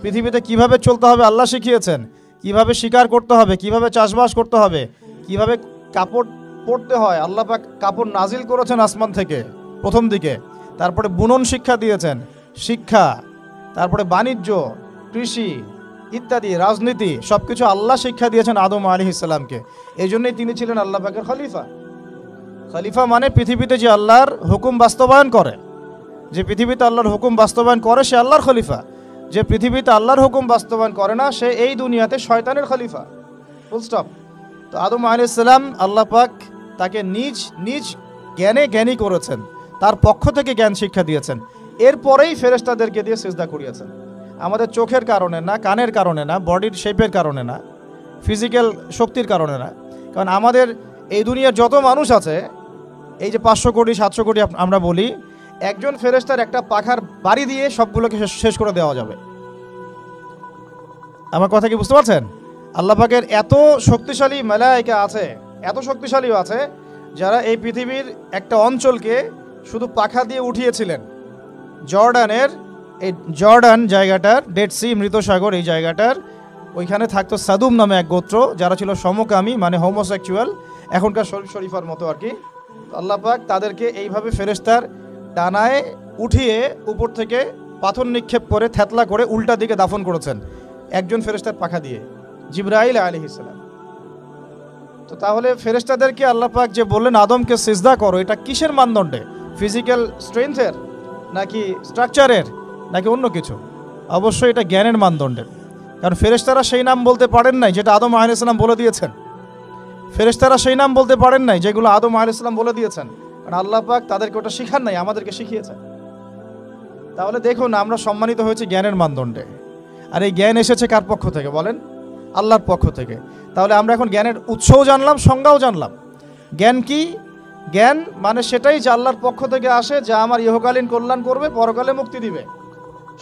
পৃথিবীতে কিভাবে চলতে হবে আল্লাহ শিখিয়েছেন, কিভাবে শিকার করতে হবে, কিভাবে চাষবাস করতে হবে, কিভাবে কাপড় পরতে হয়। আল্লাহ পাক কাপড় নাজিল করেছেন আসমান থেকে প্রথম দিকে, তারপরে বুনন শিক্ষা দিয়েছেন, শিক্ষা, তারপরে বাণিজ্য, কৃষি ইত্যাদি, রাজনীতি, সবকিছু আল্লাহ শিক্ষা দিয়েছেন আদম আলাইহিস সালামকে। এই জন্যই তিনি ছিলেন আল্লাহ পাকের খলিফা। খলিফা মানে পৃথিবীতে যে আল্লাহর হুকুম বাস্তবায়ন করে, যে পৃথিবীতে আল্লাহর হুকুম বাস্তবায়ন করে সে আল্লাহর খলিফা। যে পৃথিবীতে আল্লাহর হুকুম বাস্তবায়ন করে না, সে এই দুনিয়াতে শয়তানের খলিফা, ফুল স্টপ। তো আদম আলাইহিস সালাম আল্লাহ পাক তাকে নিজ নিজ জ্ঞানে জ্ঞানী করেছেন, তার পক্ষ থেকে জ্ঞান শিক্ষা দিয়েছেন। এরপরেই ফেরেশতাদেরকে দিয়ে সিজদা করিয়েছেন। আমাদের চোখের কারণে না, কানের কারণে না, বডির শেপের কারণে না, ফিজিক্যাল শক্তির কারণে না। কারণ আমাদের এই দুনিয়ার যত মানুষ আছে, এই যে 500 কোটি 700 কোটি আমরা বলি, একজন ফেরেশতার একটা পাখার বাড়ি দিয়ে সবগুলোকে শেষ করে দেওয়া যাবে। আমার কথা কি বুঝতে পারছেন? আল্লাহ পাকের এত শক্তিশালী মালায়েকা আছে, এত শক্তিশালীও আছে, যারা এই পৃথিবীর একটা অঞ্চলকে শুধু পাখা দিয়ে উঠিয়েছিলেন। জর্ডানের এই জর্ডান জায়গাটার, ডেড সি মৃত সাগর, এই জায়গাটার ওইখানে থাকতো সাদুম নামে এক গোত্র, যারা ছিল সমকামী, মানে হোমোসেক্সুয়াল, এখনকার শরীফ শরীফার মতো আর কি। আল্লাহ পাক তাদেরকে এইভাবে ফেরেশতার ডানায় উঠিয়ে উপর থেকে পাথর নিক্ষেপ করে থেতলা করে উল্টা দিকে দাফন করেছেন একজন ফেরেশতার পাখা দিয়ে, জিবরাইল আলাইহিস সালাম। তো তাহলে ফেরেশতাদেরকে আল্লাহ পাক যে বললেন আদমকে সিজদা করো, এটা কিসের মানদণ্ডে? ফিজিক্যাল স্ট্রেংথের, নাকি স্ট্রাকচারের, নাকি অন্য কিছু? অবশ্যই এটা জ্ঞানের মানদণ্ডের। কারণ ফেরেশতারা সেই নাম বলতে পারেন নাই যেটা আদম আলাইহিস সালাম বলে দিয়েছেন। ফেরেশতারা সেই নাম বলতে পারেন নাই যেগুলো আদম আলাইহিস সালাম বলে দিয়েছেন, কারণ আল্লাহ পাক তাদেরকে ওটা শিখান নাই, আমাদেরকে শিখিয়েছেন। তাহলে দেখুন, আমরা সম্মানিত হয়েছি জ্ঞানের মানদণ্ডে। আর এই জ্ঞান এসেছে কার পক্ষ থেকে বলেন? আল্লাহর পক্ষ থেকে। তাহলে আমরা এখন জ্ঞানের উৎসও জানলাম, সংজ্ঞাও জানলাম। জ্ঞান কি? জ্ঞান মানে সেটাই যা আল্লাহর পক্ষ থেকে আসে, যা আমার ইহকালীন কল্যাণ করবে, পরকালে মুক্তি দিবে।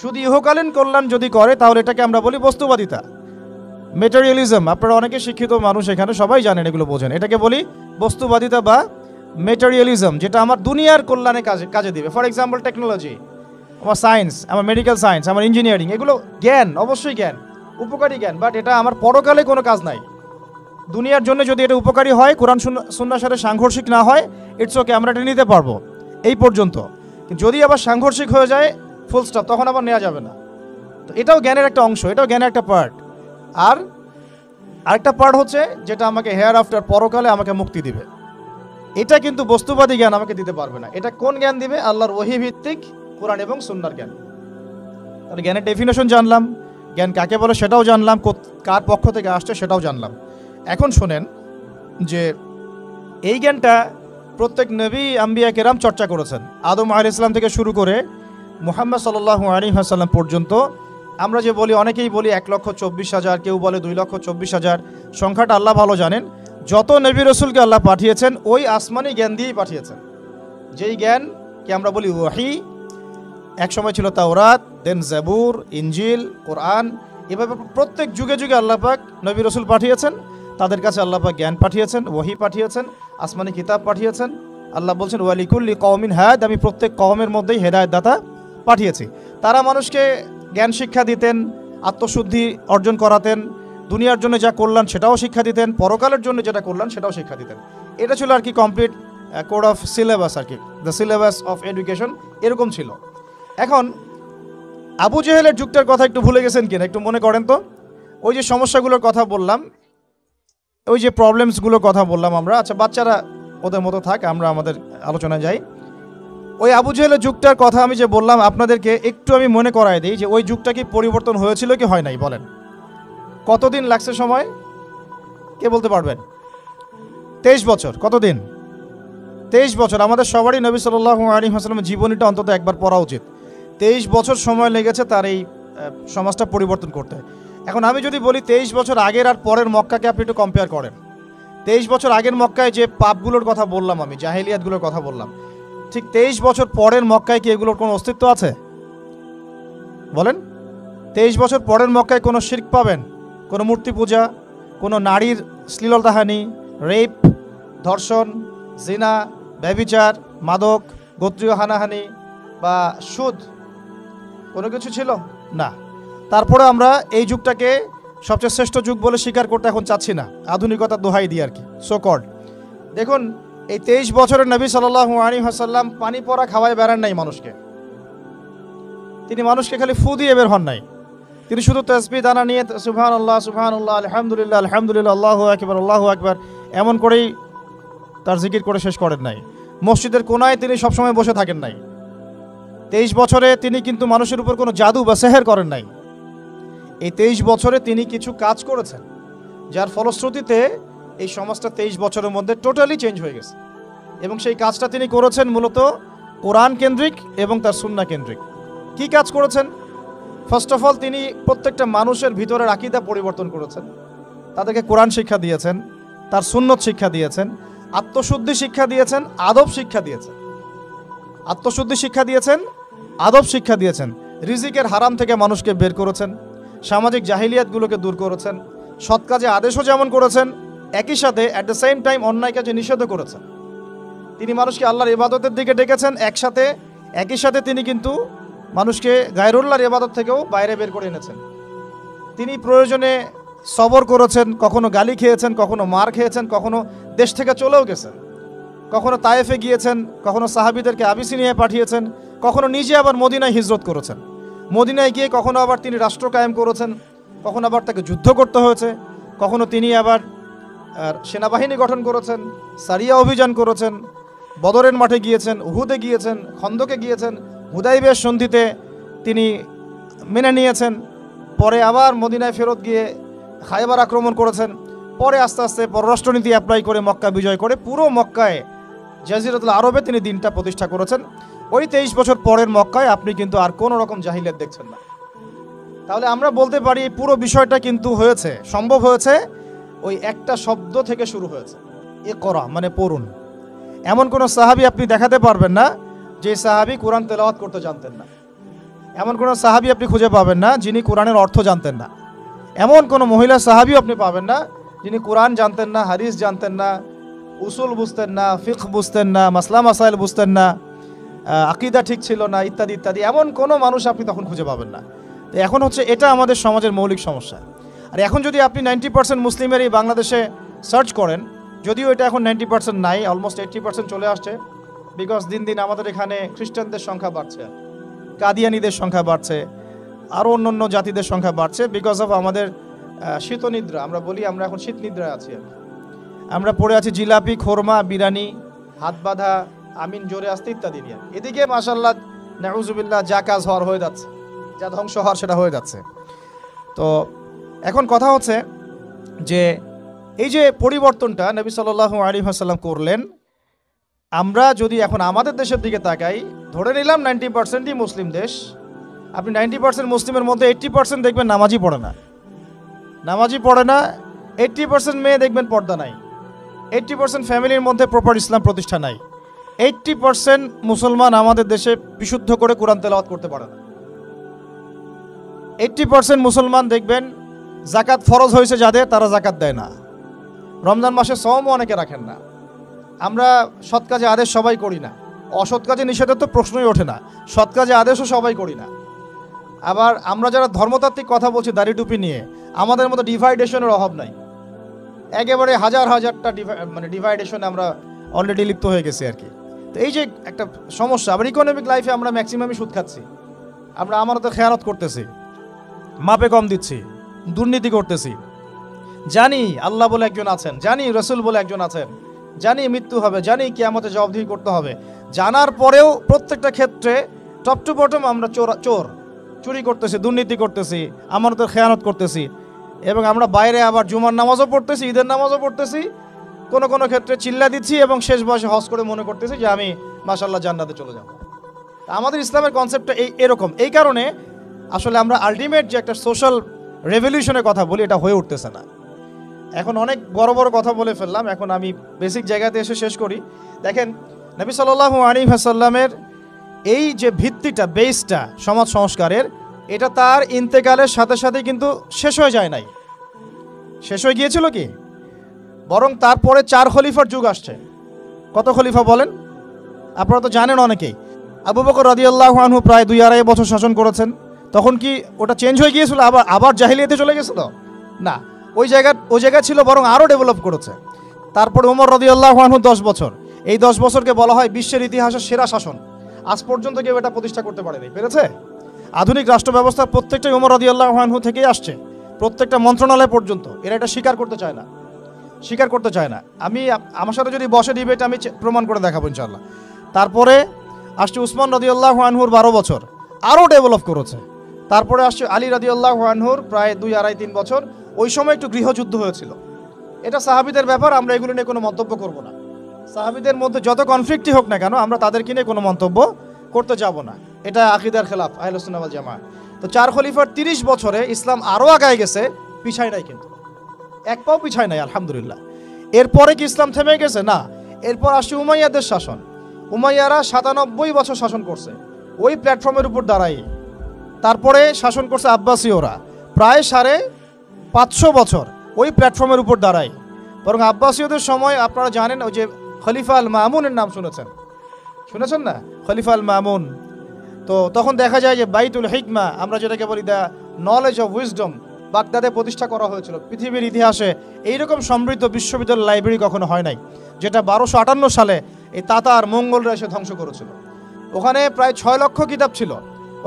শুধু ইহকালীন কল্যাণ যদি করে তাহলে এটাকে আমরা বলি বস্তুবাদিতা, মেটেরিয়ালিজম। আপনারা অনেকে শিক্ষিত মানুষ এখানে, সবাই জানেন, এগুলো বোঝেন। এটাকে বলি বস্তুবাদিতা বা মেটেরিয়ালিজম, যেটা আমার দুনিয়ার কল্যাণে কাজে দিবে। ফর এক্সাম্পল টেকনোলজি, আমার সায়েন্স, আমার মেডিকেল সায়েন্স, আমার ইঞ্জিনিয়ারিং, এগুলো জ্ঞান, অবশ্যই জ্ঞান, উপকারী জ্ঞান, বাট এটা আমার পরকালে কোনো কাজ নাই। দুনিয়ার জন্য যদি এটা উপকারী হয়, কোরআন সুন্নাহর সাথে সাংঘর্ষিক না হয়, ইটস ওকে, আমরা এটা নিতে পারবো এই পর্যন্ত। যদি আবার সাংঘর্ষিক হয়ে যায়, ফুল স্টপ, তখন আবার নেওয়া যাবে না। তো এটাও জ্ঞানের একটা অংশ, এটাও জ্ঞানের একটা পার্ট। আর আরেকটা পার্ট হচ্ছে যেটা আমাকে হেয়ার আফটার, পরকালে আমাকে মুক্তি দিবে। এটা কিন্তু বস্তুবাদী জ্ঞান আমাকে দিতে পারবে না। এটা কোন জ্ঞান দিবে? আল্লাহর ওহী ভিত্তিক কোরআন এবং সুন্নাহর জ্ঞান। তাহলে জ্ঞানের ডেফিনেশন জানলাম, জ্ঞান কাকে বলে সেটাও জানলাম, কার পক্ষ থেকে আসছে সেটাও জানলাম। এখন শোনেন যে এই জ্ঞানটা প্রত্যেক নবী আম্বিয়া কেরাম চর্চা করেছেন। আদম আলাইহিস সালাম থেকে শুরু করে মুহাম্মদ সাল্লাল্লাহু আলাইহি ওয়াসাল্লাম পর্যন্ত। আমরা যে বলি, অনেকেই বলি 1,24,000, কেউ বলে 2,24,000, সংখ্যাটা আল্লাহ ভালো জানেন। যত নবী রসুলকে আল্লাহ পাঠিয়েছেন ওই আসমানি জ্ঞান দিয়েই পাঠিয়েছেন, যেই জ্ঞানকে আমরা বলি ওয়াহি। এক সময় ছিল তাওরাত, দেন জাবুর, ইনজিল, কোরআন। এভাবে প্রত্যেক যুগে যুগে আল্লাহ পাক নবী রসুল পাঠিয়েছেন, তাদের কাছে আল্লাহ পাক জ্ঞান পাঠিয়েছেন, ওয়াহি পাঠিয়েছেন, আসমানি কিতাব পাঠিয়েছেন। আল্লাহ বলছেন ওয়ালিকুল্লি কওমিন হাদ, আমি প্রত্যেক কওমের মধ্যেই হেদায়েত দাতা পাঠিয়েছি। তারা মানুষকে জ্ঞান শিক্ষা দিতেন, আত্মশুদ্ধি অর্জন করাতেন, দুনিয়ার জন্য যা কল্যাণ সেটাও শিক্ষা দিতেন, পরকালের জন্য যেটা কল্যাণ সেটাও শিক্ষা দিতেন। এটা ছিল আর কি কমপ্লিট কোড অফ সিলেবাস আর কি, দ্য সিলেবাস অফ এডুকেশন, এরকম ছিল। এখন আবু জেহেলের যুগটার কথা একটু ভুলে গেছেন কিনা একটু মনে করেন তো। ওই যে সমস্যাগুলোর কথা বললাম, ওই যে প্রবলেমসগুলোর কথা বললাম আমরা, আচ্ছা বাচ্চারা ওদের মতো থাক, আমরা আমাদের আলোচনায় যাই। ওই আবু জেহেলের যুগটার কথা আমি যে বললাম আপনাদেরকে, একটু আমি মনে করাই দিই যে ওই যুগটা কি পরিবর্তন হয়েছিল কি হয় নাই বলেন? কতদিন লাগছে সময়? কে বলতে পারবেন? 23 বছর। কতদিন? 23 বছর। আমাদের সবারই নবী সাল্লাল্লাহু আলাইহি ওয়াসাল্লামের জীবনীটা অন্তত একবার পড়া উচিত। 23 বছর সময় লেগেছে তার এই সমাজটা পরিবর্তন করতে। এখন আমি যদি বলি 23 বছর আগের আর পরের মক্কাকে আপনি একটু কম্পেয়ার করেন। 23 বছর আগের মক্কায় যে পাপগুলোর কথা বললাম আমি, জাহেলিয়াতগুলোর কথা বললাম, ঠিক 23 বছর পরের মক্কায় কি এগুলোর কোনো অস্তিত্ব আছে বলেন? 23 বছর পরের মক্কায় কোনো শিরক পাবেন? কোনো মূর্তি পূজা, কোনো নারীর শ্লীলতাহানি, রেপ, ধর্ষণ, জিনা, ব্যভিচার, মাদক, গোত্রীয় হানাহানি বা সুদ, কোনো কিছু ছিল না। তারপরে আমরা এই যুগটাকে সবচেয়ে শ্রেষ্ঠ যুগ বলে স্বীকার করতে এখন চাচ্ছি না, আধুনিকতার দোহাই দিই আর কি, সো কল্ড। দেখুন, এই 23 বছরের নবী সাল্লাল্লাহু আলাইহি ওয়াসাল্লাম পানি পড়া খাওয়ায় বেড়ান নাই মানুষকে। তিনি মানুষকে খালি ফু দিয়ে বের হন নাই, তিনি শুধু তাসবিহ দানা নিয়ে সুবহানাল্লাহ সুবহানাল্লাহ আলহামদুলিল্লাহ আলহামদুলিল্লাহ আল্লাহু আকবার এমন করেই তার জিকির করে শেষ করেন নাই। মসজিদের কোনায় তিনি সবসময় বসে থাকেন নাই। 23 বছরে তিনি কিন্তু মানুষের উপর কোনো জাদু বা সেহের করেন নাই। এই 23 বছরে তিনি কিছু কাজ করেছেন, যার ফলশ্রুতিতে এই সমাজটা 23 বছরের মধ্যে টোটালি চেঞ্জ হয়ে গেছে। এবং সেই কাজটা তিনি করেছেন মূলত কোরআন কেন্দ্রিক এবং তার সুন্নাহ কেন্দ্রিক। কি কাজ করেছেন? ফার্স্ট অফ অল, তিনি প্রত্যেকটা মানুষের ভিতরের আকীদা পরিবর্তন করেছেন, তাদেরকে কোরআন শিক্ষা দিয়েছেন, তার সুন্নত শিক্ষা দিয়েছেন, আত্মশুদ্ধি শিক্ষা দিয়েছেন, আদব শিক্ষা দিয়েছেন। আত্মশুদ্ধি শিক্ষা দিয়েছেন, আদব শিক্ষা দিয়েছেন। রিজিকের হারাম থেকে মানুষকে বের করেছেন, সামাজিক জাহিলিয়াতগুলোকে দূর করেছেন, সৎ কাজে আদেশও যেমন করেছেন, একই সাথে অ্যাট দ্য সেম টাইম অন্যায় কাজে নিষেধও করেছেন। তিনি মানুষকে আল্লাহর ইবাদতের দিকে ডেকেছেন, একই সাথে তিনি কিন্তু মানুষকে গায়রুল্লাহর ইবাদত থেকেও বাইরে বের করে এনেছেন। তিনি প্রয়োজনে সবর করেছেন, কখনো গালি খেয়েছেন, কখনো মার খেয়েছেন, কখনো দেশ থেকে চলেও গেছেন, কখনো তায়েফে গিয়েছেন, কখনো সাহাবীদেরকে আবিসিনিয়ায় পাঠিয়েছেন, কখনো নিজে আবার মদিনায় হিজরত করেছেন। মদিনায় গিয়ে কখনো আবার তিনি রাষ্ট্র কায়েম করেছেন, কখনো আবার তাকে যুদ্ধ করতে হয়েছে, কখনো তিনি আবার সেনাবাহিনী গঠন করেছেন, সারিয়া অভিযান করেছেন, বদরের মাঠে গিয়েছেন, উহুদে গিয়েছেন, খন্দকে গিয়েছেন, হুদাইবিয়ার সন্ধিতে তিনি মেনে নিয়েছেন। পরে আবার মদিনায় ফেরত গিয়ে খায়বার আক্রমণ করেছেন। পরে আস্তে আস্তে পররাষ্ট্রনীতি অ্যাপ্লাই করে মক্কা বিজয় করে পুরো মক্কায় জাজিরাতুল আরবে তিনি দিনটা প্রতিষ্ঠা করেছেন। ওই 23 বছর পরের মক্কায় আপনি কিন্তু আর কোনো রকম জাহিলিয়াত দেখছেন না। তাহলে আমরা বলতে পারি এই পুরো বিষয়টা কিন্তু হয়েছে, সম্ভব হয়েছে ওই একটা শব্দ থেকে শুরু হয়েছে, ইকরা মানে পড়ুন। এমন কোনো সাহাবী আপনি দেখাতে পারবেন না যে সাহাবী কোরআন তেলাওয়াত করতে জানতেন না। এমন কোনো সাহাবী আপনি খুঁজে পাবেন না যিনি কোরআনের অর্থ জানতেন না। এমন কোনো মহিলা সাহাবীও আপনি পাবেন না যিনি কোরআন জানতেন না, হাদিস জানতেন না, উসুল বুঝতেন না, ফিকহ বুঝতেন না, মাসলা মাসাইল বুঝতেন না, আকীদা ঠিক ছিল না, ইত্যাদি ইত্যাদি। এমন কোনো মানুষ আপনি তখন খুঁজে পাবেন না। তো এখন হচ্ছে এটা আমাদের সমাজের মৌলিক সমস্যা। আর এখন যদি আপনি 90% মুসলিমের এই বাংলাদেশে সার্চ করেন, যদিও এটা এখন 90% নাই, অলমোস্ট 80% চলে আসছে, বিকজ দিন দিন আমাদের এখানে খ্রিস্টানদের সংখ্যা বাড়ছে, কাদিয়ানিদের সংখ্যা বাড়ছে, আরও অন্য জাতিদের সংখ্যা বাড়ছে, বিকজ অফ আমাদের শীতনিদ্রা। আমরা বলি আমরা এখন শীত নিদ্রায় আছি। আমরা পড়ে আছি জিলাপি, খোরমা, বিরিয়ানি, হাত বাঁধা, আমিন জোরে আসতে ইত্যাদি নিয়ে। এদিকে মাশাআল্লাহ নাউজুবিল্লাহ যা কাজ হওয়ার হয়ে যাচ্ছে, যা ধ্বংস হওয়ার সেটা হয়ে যাচ্ছে। তো এখন কথা হচ্ছে যে এই যে পরিবর্তনটা নবী সাল্লাল্লাহু আলাইহি ওয়াসাল্লাম করলেন, আমরা যদি এখন আমাদের দেশের দিকে তাকাই, ধরে নিলাম 90%ই মুসলিম দেশ, আপনি 90% মুসলিমের মধ্যে 80% দেখবেন নামাজই পড়ে না, 80% মেয়ে দেখবেন পর্দা নাই, 80% ফ্যামিলির মধ্যে প্রপার ইসলাম প্রতিষ্ঠা নাই, 80% মুসলমান আমাদের দেশে বিশুদ্ধ করে কোরআন তেলাওয়াত করতে পারে না, 80% মুসলমান দেখবেন জাকাত ফরজ হয়েছে যাদের, তারা জাকাত দেয় না, রমজান মাসে সওমও অনেকে রাখেন না। আমরা সৎ কাজে আদেশ সবাই করি না, অসৎ কাজে নিষেধের তো প্রশ্নই ওঠে না, সৎ কাজে আদেশও সবাই করি না। আবার আমরা যারা ধর্মতাত্ত্বিক কথা বলছি দাড়ি টুপি নিয়ে, আমাদের মতো ডিভাইডেশনের অভাব নাই, একেবারে হাজারটা ডিভাইডেশনে আমরা অলরেডি লিপ্ত হয়ে গেছি আর কি। তো এই যে একটা সমস্যা, আবার ইকোনমিক লাইফে আমরা ম্যাক্সিমামই সুদ খাচ্ছি, আমরা আমারও তো খেয়ানত করতেছি, মাপে কম দিচ্ছি, দুর্নীতি করতেছি, জানি আল্লাহ বলে একজন আছেন, জানি রসুল বলে একজন আছেন, জানি মৃত্যু হবে, জানি কিয়ামতে জবাবদিহি করতে হবে, জানার পরেও প্রত্যেকটা ক্ষেত্রে টপ টু বটম আমরা চুরি করতেছি, দুর্নীতি করতেছি, আমানতের খেয়ানত করতেছি, এবং আমরা বাইরে আবার জুমার নামাজও পড়তেছি, ঈদের নামাজও পড়তেছি, কোনো ক্ষেত্রে চিল্লা দিচ্ছি এবং শেষ বয়সে হজ করে মনে করতেছি যে আমি মাশাআল্লাহ জান্নাতে চলে যাব। আমাদের ইসলামের কনসেপ্টটা এরকম। এই কারণে আসলে আমরা আলটিমেট যে একটা সোশ্যাল রেভলিউশনের কথা বলি, এটা হয়ে উঠতেছে না। এখন অনেক বড় কথা বলে ফেললাম, এখন আমি বেসিক জায়গাতে এসে শেষ করি। দেখেন, নবী সাল্লাল্লাহু আলাইহি ওয়াসাল্লামের এই যে ভিত্তিটা, বেসটা সমাজ সংস্কারের, এটা তার ইন্তেকালের সাথে সাথে কিন্তু শেষ হয়ে যায় নাই, শেষ হয়ে গিয়েছিল কি, বরং তারপরে 4 খলিফার যুগ আসছে। কত খলিফা বলেন? আপনারা তো জানেন অনেকেই। আবু বকর রাদিয়াল্লাহু আনহু প্রায় 2-2.5 বছর শাসন করেছেন। তখন কি ওটা চেঞ্জ হয়ে গিয়েছিল, আবার জাহিলিয়াতে চলে গেছিল? না, ওই জায়গা ছিল, বরং আরও ডেভেলপ করেছে। তারপরে ওমর রাদিয়াল্লাহু আনহু 10 বছর, এই 10 বছরকে বলা হয় বিশ্বের ইতিহাসের সেরা শাসন। আজ পর্যন্ত কেউ এটা প্রতিষ্ঠা করতে পারেনি, পেরেছে? আধুনিক রাষ্ট্র ব্যবস্থার প্রত্যেকটাই ওমর রাদিয়াল্লাহু আনহু থেকেই আসছে, প্রত্যেকটা মন্ত্রণালয় পর্যন্ত। এরা এটা স্বীকার করতে চায় না। আমি আমার সাথে যদি বসে ডিবেট, আমি প্রমাণ করে দেখাবো ইনশাআল্লাহ। তারপরে আসছে উসমান রাদিয়াল্লাহু আনহুর 12 বছর, আরও ডেভেলপ করেছে। তারপরে আসছে আলী রাদিয়াল্লাহু আনহুর প্রায় 2-2.5-3 বছর। ওই সময় একটু গৃহযুদ্ধ হয়েছিল, এটা সাহাবীদের ব্যাপার, আমরা এগুলো নিয়ে কোনো মন্তব্য করব না। সাহাবীদের মধ্যে যত কনফ্লিক্টই হোক না কেন, আমরা তাদেরকে নিয়ে কোনো মন্তব্য করতে যাব না, এটা আকীদার খেলাফ আহলুস সুন্নাহ ওয়াল জামাআহ। তো 4 খলিফার 30 বছরে ইসলাম আরও আগায় গেছে, পিছায় নাই, কিন্তু এক পাও পিছায় নাই, আলহামদুলিল্লাহ। এরপরে কি ইসলাম থেমে গেছে? না। এরপর আসছে উমাইয়াদের শাসন। উমাইয়ারা 97 বছর শাসন করছে ওই প্ল্যাটফর্মের উপর দাঁড়াই। তারপরে শাসন করছে আব্বাসীয়রা প্রায় 550 বছর ওই প্ল্যাটফর্মের উপর দাঁড়ায়। বরং আব্বাসীয়দের সময় আপনারা জানেন, ওই যে খলিফা আল মামুনের নাম শুনেছেন না? খলিফা আল মামুন, তো তখন দেখা যায় যে বাইতুল হিকমা, আমরা যেটাকে বলি দ্য নলেজ অফ উইজডম, বাগদাদে প্রতিষ্ঠা করা হয়েছিল। পৃথিবীর ইতিহাসে এইরকম সমৃদ্ধ বিশ্ববিদ্যালয় লাইব্রেরি কখনো হয় নাই, যেটা 1258 সালে এই তাতার মঙ্গলরা এসে ধ্বংস করেছিল। ওখানে প্রায় 6 লক্ষ কিতাব ছিল।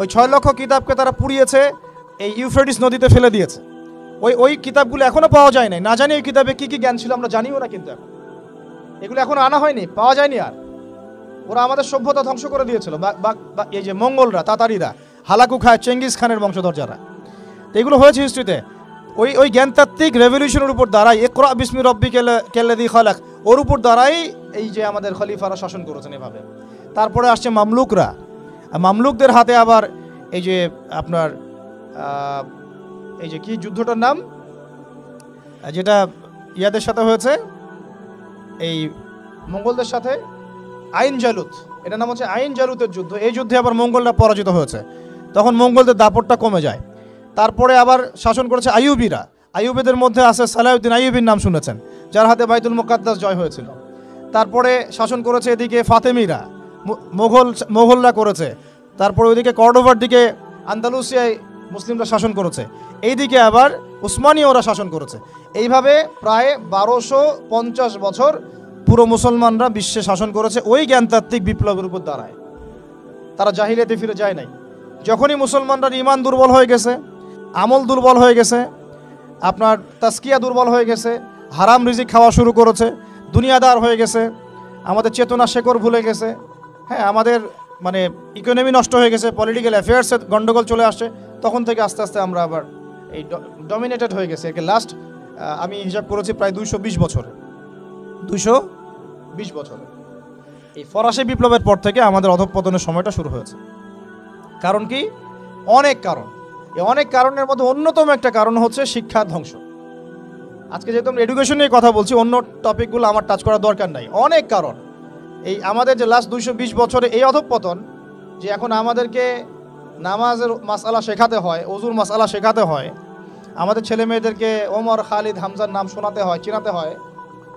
ওই 6 লক্ষ কিতাবকে তারা পুড়িয়েছে, এই ইউফ্রেটিস নদীতে ফেলে দিয়েছে। ওই কিতাবগুলো এখনও পাওয়া যায় নাই। না জানি ওই কিতাবে কী কী জ্ঞান ছিল আমরা জানিও না, কিন্তু এখন এগুলো এখনও আনা হয়নি, পাওয়া যায়নি। আর ওরা আমাদের সভ্যতা ধ্বংস করে দিয়েছিল, এই যে মঙ্গলরা, তাতারিরা, হালাকু খায়, চেঙ্গিস খানের বংশধর যারা। তো এগুলো হয়েছে হিস্ট্রিতে। ওই জ্ঞানতাত্ত্বিক রেভলিউশনের উপর দ্বারাই, ইকরা বিসমি রব্বিকাল্লাযী খালাক, ওর উপর দ্বারাই এই যে আমাদের খলিফারা শাসন করেছেন এভাবে। তারপরে আসছে মামলুকরা। মামলুকদের হাতে আবার এই যে আপনার এই যে কি যুদ্ধটার নাম, যেটা ইয়াদের সাথে হয়েছে, এই মঙ্গলদের সাথে, আইন জালুত, এটার নাম হচ্ছে আইন জালুতের যুদ্ধ। এই যুদ্ধে আবার মঙ্গলরা পরাজিত হয়েছে, তখন মঙ্গলদের দাপটটা কমে যায়। তারপরে আবার শাসন করেছে আইয়ুবিরা। আইয়ুবিদের মধ্যে আছে সালাউদ্দিন আইয়ুবির নাম শুনেছেন, যার হাতে বাইতুল মুকাদ্দাস জয় হয়েছিল। তারপরে শাসন করেছে এদিকে ফাতেমিরা, মোগলরা করেছে। তারপরে ওইদিকে কর্ডোভার দিকে আন্দালুসিয়ায় মুসলিমরা শাসন করেছে, এইদিকে আবার উসমানীয়রা শাসন করেছে। এইভাবে প্রায় 1250 বছর পুরো মুসলমানরা বিশ্বে শাসন করেছে ওই জ্ঞানতাত্ত্বিক বিপ্লবের উপর দাঁড়ায়। তারা জাহিলিয়াতে ফিরে যায় নাই। যখনই মুসলমানরা ইমান দুর্বল হয়ে গেছে, আমল দুর্বল হয়ে গেছে, আপনার তাসকিয়া দুর্বল হয়ে গেছে, হারাম রিজিক খাওয়া শুরু করেছে, দুনিয়াদার হয়ে গেছে, আমাদের চেতনা শেকড় ভুলে গেছে, হ্যাঁ, আমাদের মানে ইকোনমি নষ্ট হয়ে গেছে, পলিটিক্যাল অ্যাফেয়ার্সে গন্ডগোল চলে আসছে, তখন থেকে আস্তে আস্তে আমরা আবার এই ডমিনেটেড হয়ে গেছে। একে লাস্ট আমি হিসাব করেছি প্রায় 220 বছর, 220 বছরে এই ফরাসি বিপ্লবের পর থেকে আমাদের অধঃপতনের সময়টা শুরু হয়েছে। কারণ কি? অনেক কারণ। এই অনেক কারণের মধ্যে অন্যতম একটা কারণ হচ্ছে শিক্ষা ধ্বংস। আজকে যেহেতু আমরা এডুকেশন নিয়ে কথা বলছি, অন্য টপিকগুলো আমার টাচ করার দরকার নাই। অনেক কারণ। এই আমাদের যে লাস্ট 220 বছরে এই অধঃপতন, যে এখন আমাদেরকে নামাজের মাসআলা শেখাতে হয়, ওযুর মাসআলা শেখাতে হয়, আমাদের ছেলে মেয়েদেরকে ওমর, খালিদ, হামজার নাম শোনাতে হয়, চিনাতে হয়,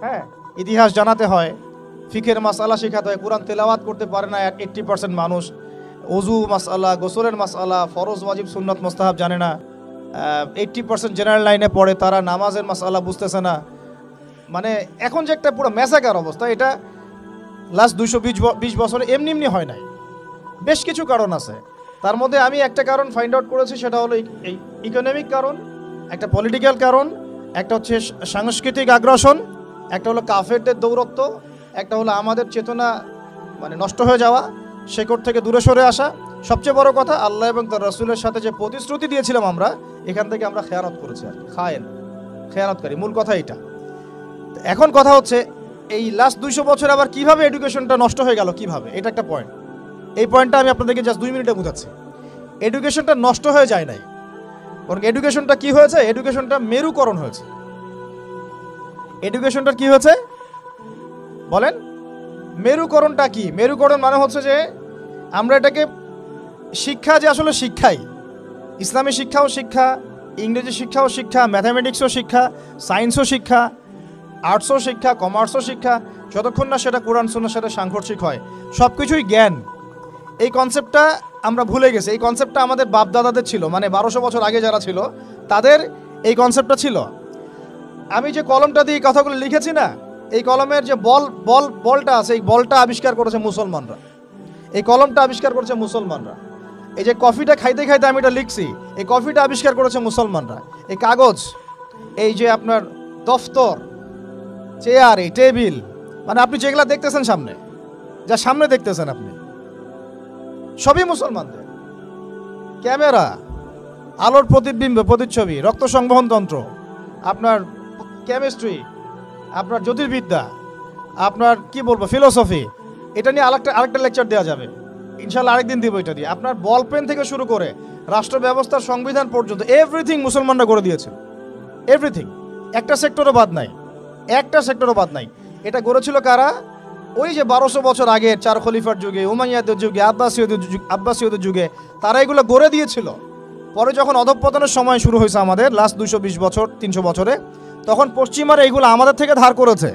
হ্যাঁ, ইতিহাস জানাতে হয়, ফিকের মাসআলা শেখাতে হয়। কোরআন তেলাওয়াত করতে পারে না 80% মানুষ। ওযু মাসআলা, গোসলের মাসআলা, ফরজ ওয়াজিব সুন্নাত মুস্তাহাব জানে না। 80% জেনারেল লাইনে পড়ে, তারা নামাজের মাসআলা বুঝতেছে না। মানে এখন যে একটা পুরো ম্যাসাকার অবস্থা, এটা লাস্ট 220 বছরে এমনি এমনি হয় নাই। বেশ কিছু কারণ আছে। তার মধ্যে আমি একটা কারণ ফাইন্ড আউট করেছি, সেটা হলো এই ইকোনমিক কারণ, একটা পলিটিক্যাল কারণ, একটা হচ্ছে সাংস্কৃতিক আগ্রাসন, একটা হলো কাফেরদের দৌরত্ব, একটা হলো আমাদের চেতনা মানে নষ্ট হয়ে যাওয়া, শেকড় থেকে দূরে সরে আসা। সবচেয়ে বড় কথা, আল্লাহ এবং তার রাসূলের সাথে যে প্রতিশ্রুতি দিয়েছিলাম আমরা, এখান থেকে আমরা খেয়ানত করেছি। আর খেয়ানতকারী, মূল কথা এটা। এখন কথা হচ্ছে এই লাস্ট 200 বছর আবার কিভাবে এডুকেশনটা নষ্ট হয়ে গেল, কিভাবে, এটা একটা পয়েন্ট। এই পয়েন্টটা আমি আপনাদেরকে জাস্ট 2 মিনিটে বোঝাচ্ছি। এডুকেশনটা নষ্ট হয়ে যায় নাই, বরং এডুকেশনটা কি হয়েছে? এডুকেশনটা মেরুকরণ হয়েছে। এডুকেশনটার কি হয়েছে বলেন? মেরুকরণটা কি? মেরুকরণ মানে হচ্ছে যে আমরা এটাকে শিক্ষা, যে আসলে শিক্ষাই, ইসলামী শিক্ষাও শিক্ষা, ইংরেজি শিক্ষাও শিক্ষা, ম্যাথামেটিক্সও শিক্ষা, সায়েন্সও শিক্ষা, আর্টসও শিক্ষা, কমার্সও শিক্ষা, যতক্ষণ না সেটা কোরআন সুন্নাহর সাথে সাংঘর্ষিক হয়, সব কিছুই জ্ঞান। এই কনসেপ্টটা আমরা ভুলে গেছি। এই কনসেপ্টটা আমাদের বাপদাদাদের ছিল, মানে 1200 বছর আগে যারা ছিল তাদের এই কনসেপ্টটা ছিল। আমি যে কলমটা দিয়ে কথাগুলো লিখেছি না, এই কলমের যে বলটা আছে, এই বলটা আবিষ্কার করেছে মুসলমানরা। এই কলমটা আবিষ্কার করেছে মুসলমানরা। এই যে কফিটা খাইতে খাইতে আমি এটা লিখছি, এই কফিটা আবিষ্কার করেছে মুসলমানরা। এই কাগজ, এই যে আপনার দফতর, চেয়ার, এই টেবিল, মানে আপনি যেগুলা দেখতেছেন সামনে, যা সামনে দেখতেছেন আপনি, সবই মুসলমানদের। ক্যামেরা, আলোর প্রতিবিম্ব, প্রতিচ্ছবি, রক্ত সংবহন তন্ত্র, আপনার কেমিস্ট্রি, আপনার জ্যোতির্বিদ্যা, আপনার কি বলবো ফিলোসফি, এটা নিয়ে আরেকটা লেকচার দেওয়া যাবে ইনশাল্লাহ, আরেকদিন দিব এটা দিয়ে। আপনার বল পেন থেকে শুরু করে রাষ্ট্র ব্যবস্থার সংবিধান পর্যন্ত এভরিথিং মুসলমানরা করে দিয়েছে। এভরিথিং, একটা সেক্টরও বাদ নাই, একটা সেক্টরও বাদ নাই। এটা গড়েছিল কারা? ওই যে 1200 বছর আগে 4 খলিফার যুগে, উমাইয়াদের যুগে, আব্বাসীয়দের যুগে তারা এগুলো গড়ে দিয়েছিল। পরে যখন অধঃপতনের সময় শুরু হয়েছে আমাদের লাস্ট 220 বছর 300 বছরে, তখন পশ্চিমারা এইগুলো আমাদের থেকে ধার করেছে,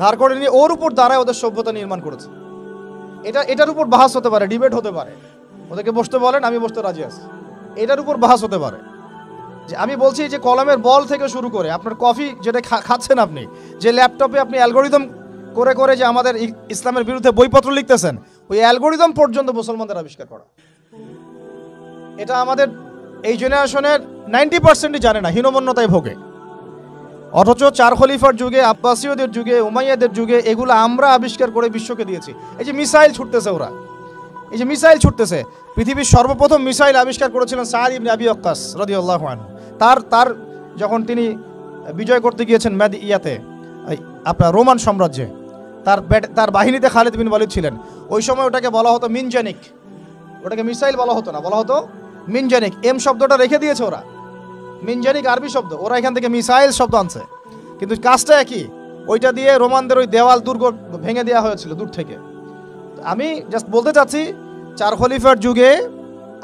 ধার করে নিয়ে ওর উপর দাঁড়ায় ওদের সভ্যতা নির্মাণ করেছে। এটার উপর বাহাস হতে পারে, ডিবেট হতে পারে, ওদেরকে বসতে বলেন, আমি বসতে রাজি আছি। এটার উপর বাহাস হতে পারে। যে আমি বলছি যে কলমের বল থেকে শুরু করে আপনার কফি যেটা খাচ্ছেন, আপনি যে ল্যাপটপে আপনি অ্যালগোরিদম করে করে যে আমাদের ইসলামের বিরুদ্ধে বইপত্র লিখতেছেন, ওই অ্যালগোরিদম পর্যন্ত মুসলমানদের আবিষ্কার করা। এটা আমাদের এই জেনারেশনের 90% জানে না, হীনমন্যতায় ভোগে। অথচ চার খলিফার যুগে, আব্বাসীয়দের যুগে, উমাইয়াদের যুগে এগুলো আমরা আবিষ্কার করে বিশ্বকে দিয়েছি। এই যে মিসাইল ছুটতেছে ওরা, এই যে মিসাইল ছুটতেছে, পৃথিবীর সর্বপ্রথম মিসাইল আবিষ্কার করেছিলেন সাদ ইবনে আবি ওয়াক্কাস রাদিয়াল্লাহু আনহু। তার যখন তিনি বিজয় করতে গিয়েছেন আপনার রোমান সাম্রাজ্যে, তার বাহিনীতে খালিদ বিন ওয়ালিদ ছিলেন। ওই সময় ওটাকে বলা হতো মিনজানিক, ওটাকে মিসাইল বলা হতো না, বলা হতো মিনজানিক। এম শব্দটা রেখে দিয়েছে ওরা, মিনজানিক আরবি শব্দ, ওরা এখান থেকে মিসাইল শব্দ আনছে, কিন্তু কাজটা একই। ওইটা দিয়ে রোমানদের ওই দেওয়াল দুর্গ ভেঙে দেওয়া হয়েছিল দূর থেকে। আমি জাস্ট বলতে চাচ্ছি, চার খলিফার যুগে,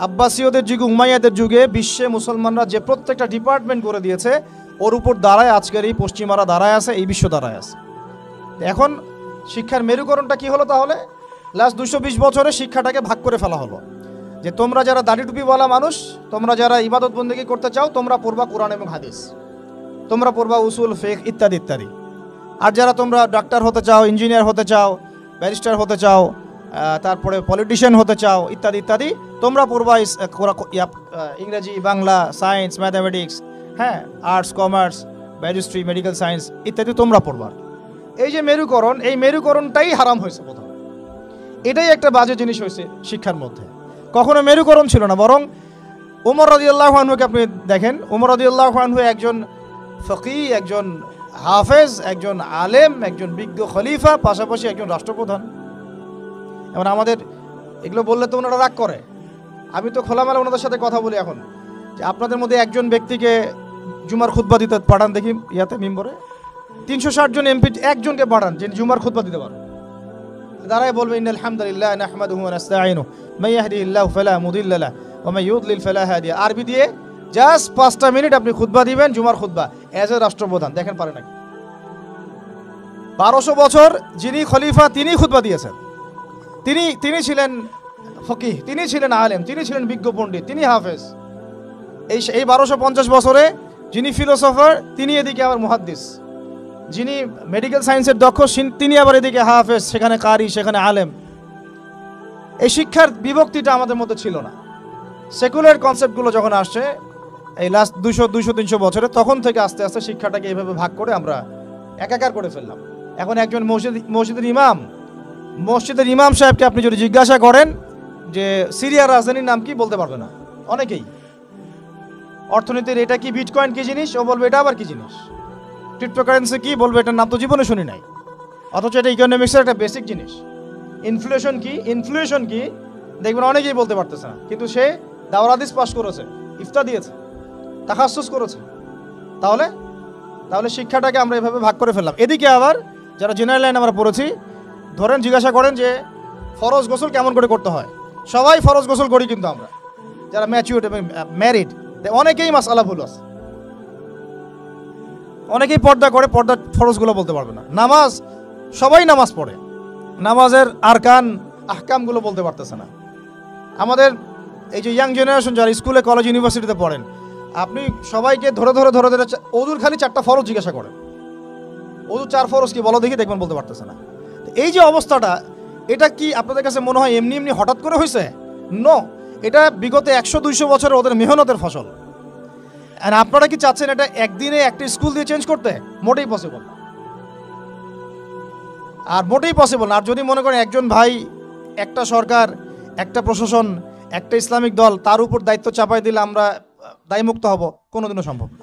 আব্বাসীয়দের যুগে, উমাইয়াদের যুগে বিশ্বে মুসলমানরা যে প্রত্যেকটা ডিপার্টমেন্ট করে দিয়েছে, ওর উপর দাঁড়ায় আজকের এই পশ্চিমারা দাঁড়ায় আছে, এই বিশ্ব দাঁড়ায় আছে। এখন শিক্ষার মেরুকরণটা কি হলো তাহলে? লাস্ট 220 বছরে শিক্ষাটাকে ভাগ করে ফেলা হলো, যে তোমরা যারা দাড়ি টুপিওয়ালা মানুষ, তোমরা যারা ইবাদত বন্দেগী করতে চাও, তোমরা পড়বা কোরআন এবং হাদিস, তোমরা পড়বা উসুল, ফিকহ ইত্যাদি ইত্যাদি। আর যারা তোমরা ডাক্তার হতে চাও, ইঞ্জিনিয়ার হতে চাও, ব্যারিস্টার হতে চাও, তারপরে পলিটিশিয়ান হতে চাও ইত্যাদি ইত্যাদি, তোমরা পড়বা ইংরেজি, বাংলা, সায়েন্স, ম্যাথামেটিক্স, হ্যাঁ, আর্টস, কমার্স, ব্যারিস্ট্রি, মেডিকেল সায়েন্স ইত্যাদি তোমরা পড়বা। এই যে মেরুকরণ, এই মেরুকরণটাই হারাম হয়েছে প্রথম। এটাই একটা বাজে জিনিস হয়েছে শিক্ষার মধ্যে। কখনো মেরুকরণ ছিল না, বরং ওমর রাদিয়াল্লাহু আনহুকে আপনি দেখেন, ওমর রাদিয়াল্লাহু আনহু একজন ফকি, একজন হাফেজ, একজন আলেম, একজন বিজ্ঞ খলিফা, পাশাপাশি একজন রাষ্ট্রপ্রধান। এবার আমাদের এগুলো বললে তো ওনারা রাগ করে। আমি তো খোলামেলা ওনাদের সাথে কথা বলি এখন, যে আপনাদের মধ্যে একজন ব্যক্তিকে জুমার খুতবা দিতে পাঠান দেখি, মিম্বরে 360 জন এমপি একজনকে পাঠান যে জুমার খুতবা দিতে পারেন, দাঁড়ায় বলবে ইন্নাল হামদুলিল্লাহ নাহমাদুহু ওয়া নাস্তাঈনুহু মান ইয়াহদিহিল্লাহু ফালা মুদিল্লা লাহু ওয়া মান ইউদ্লিল ফালা হাদিয়া। আরবি দিয়ে জাস্ট 5টা মিনিট আপনি খুতবা দিবেন, জুমার খুতবা, এজ এ রাষ্ট্রপ্রধান। দেখেন পারে নাকি? 1200 বছর যিনি খলিফা তিনি খুতবা দিয়েছেন, তিনি ছিলেন ফকিহ, তিনি ছিলেন আলেম, তিনি ছিলেন বিজ্ঞ পণ্ডিত, তিনি হাফেজ। এই 1250 বছরে যিনি ফিলোসফার, তিনি এদিকে আবার মুহাদ্দিস, যিনি মেডিকেল সায়েন্সের দক্ষ, তিনি আবার এদিকে হাফেজ, সেখানে কারি, সেখানে আলেম। এই শিক্ষার বিভক্তিটা আমাদের মধ্যে ছিল না। সেকুলার কনসেপ্টগুলো যখন আসছে এই লাস্ট 200-300 বছরে, তখন থেকে আস্তে আস্তে শিক্ষাটাকে এইভাবে ভাগ করে আমরা একাকার করে ফেললাম। এখন একজন মসজিদের ইমাম সাহেবকে আপনি যদি জিজ্ঞাসা করেন যে সিরিয়ার রাজধানীর নাম কি, বলতে পারবে না অনেকেই। অর্থনীতির এটা কি, বিটকয়েন কি জিনিস, ও বলবে এটা আবার কি জিনিস। ক্রিপ্টোকারেন্সি কি, বলবে এটার নাম তো জীবনে শুনি নাই, অথচ এটা ইকোনমিক্সের একটা বেসিক জিনিস। ইনফ্লেশন কি দেখবেন অনেকেই বলতে পারতেছে না, কিন্তু সে দাওরাত হাদিস পাস করেছে, ইফতা দিয়েছে, তাখাসসুস করেছে। তাহলে শিক্ষাটাকে আমরা এভাবে ভাগ করে ফেললাম। এদিকে আবার যারা জেনারেল লাইন আমরা পড়েছি, ধরেন জিজ্ঞাসা করেন যে ফরজ গোসল কেমন করে করতে হয়, সবাই ফরজ গোসল করি, কিন্তু আমরা যারা ম্যাচিউরড এবং ম্যারিড, অনেকেই মাসআলা ভুল আছে, অনেকেই পর্দা করে, পর্দার ফরজগুলো বলতে পারবে না। নামাজ, সবাই নামাজ পড়ে, নামাজের আরকান আহকামগুলো বলতে পারতেছে না। আমাদের এই যে ইয়াং জেনারেশন যারা স্কুলে, কলেজ, ইউনিভার্সিটিতে পড়েন, আপনি সবাইকে ধরে ওযুর খালি 4টা ফরজ জিজ্ঞাসা করেন, ওযুর 4 ফরজ কি বলো দেখি, দেখবেন বলতে পারতেছে না। এই যে অবস্থাটা, এটা কি আপনাদের কাছে মনে হয় এমনি হঠাৎ করে হয়েছে? নো, এটা বিগত 100-200 বছরের ওদের মেহনতের ফসল। আর আপনারা কি চাচ্ছেন এটা একদিনে একটা স্কুল দিয়ে চেঞ্জ করতে? মোটেই পসিবল না। আর যদি মনে করেন একজন ভাই, একটা সরকার, একটা প্রশাসন, একটা ইসলামিক দল, তার উপর দায়িত্ব চাপাই দিলে আমরা দায়মুক্ত হব, কোনোদিনও সম্ভব না।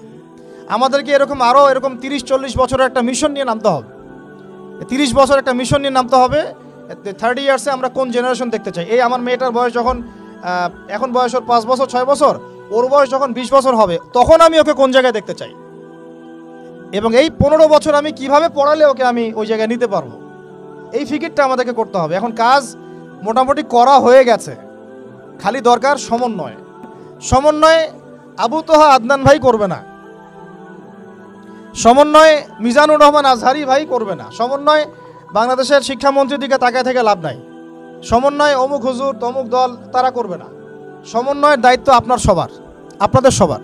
আমাদেরকে এরকম 30-40 বছরের একটা মিশন নিয়ে নামতে হবে। 30 বছর একটা মিশন নিয়ে নামতে হবে। 30 ইয়ার্সে আমরা কোন জেনারেশন দেখতে চাই। এই আমার মেয়েটার বয়স যখন, এখন বয়স ওর 5 বছর 6 বছর, ওর বয়স যখন 20 বছর হবে, তখন আমি ওকে কোন জায়গায় দেখতে চাই, এবং এই 15 বছর আমি কিভাবে পড়ালে ওকে আমি ওই জায়গায় নিতে পারবো, এই ফিকিরটা আমাদেরকে করতে হবে। এখন কাজ মোটামুটি করা হয়ে গেছে, খালি দরকার সমন্বয়। আবু তোহা আদনান ভাই করবে না, সমন্বয় মিজানুর রহমান আজহারি ভাই করবে না, সমন্বয় বাংলাদেশের শিক্ষামন্ত্রীর দিকে তাকায় থেকে লাভ নাই। সমন্বয় অমুক হুজুর তমুক দল তারা করবে না। সমন্বয়ের দায়িত্ব আপনার সবার, আপনাদের সবার।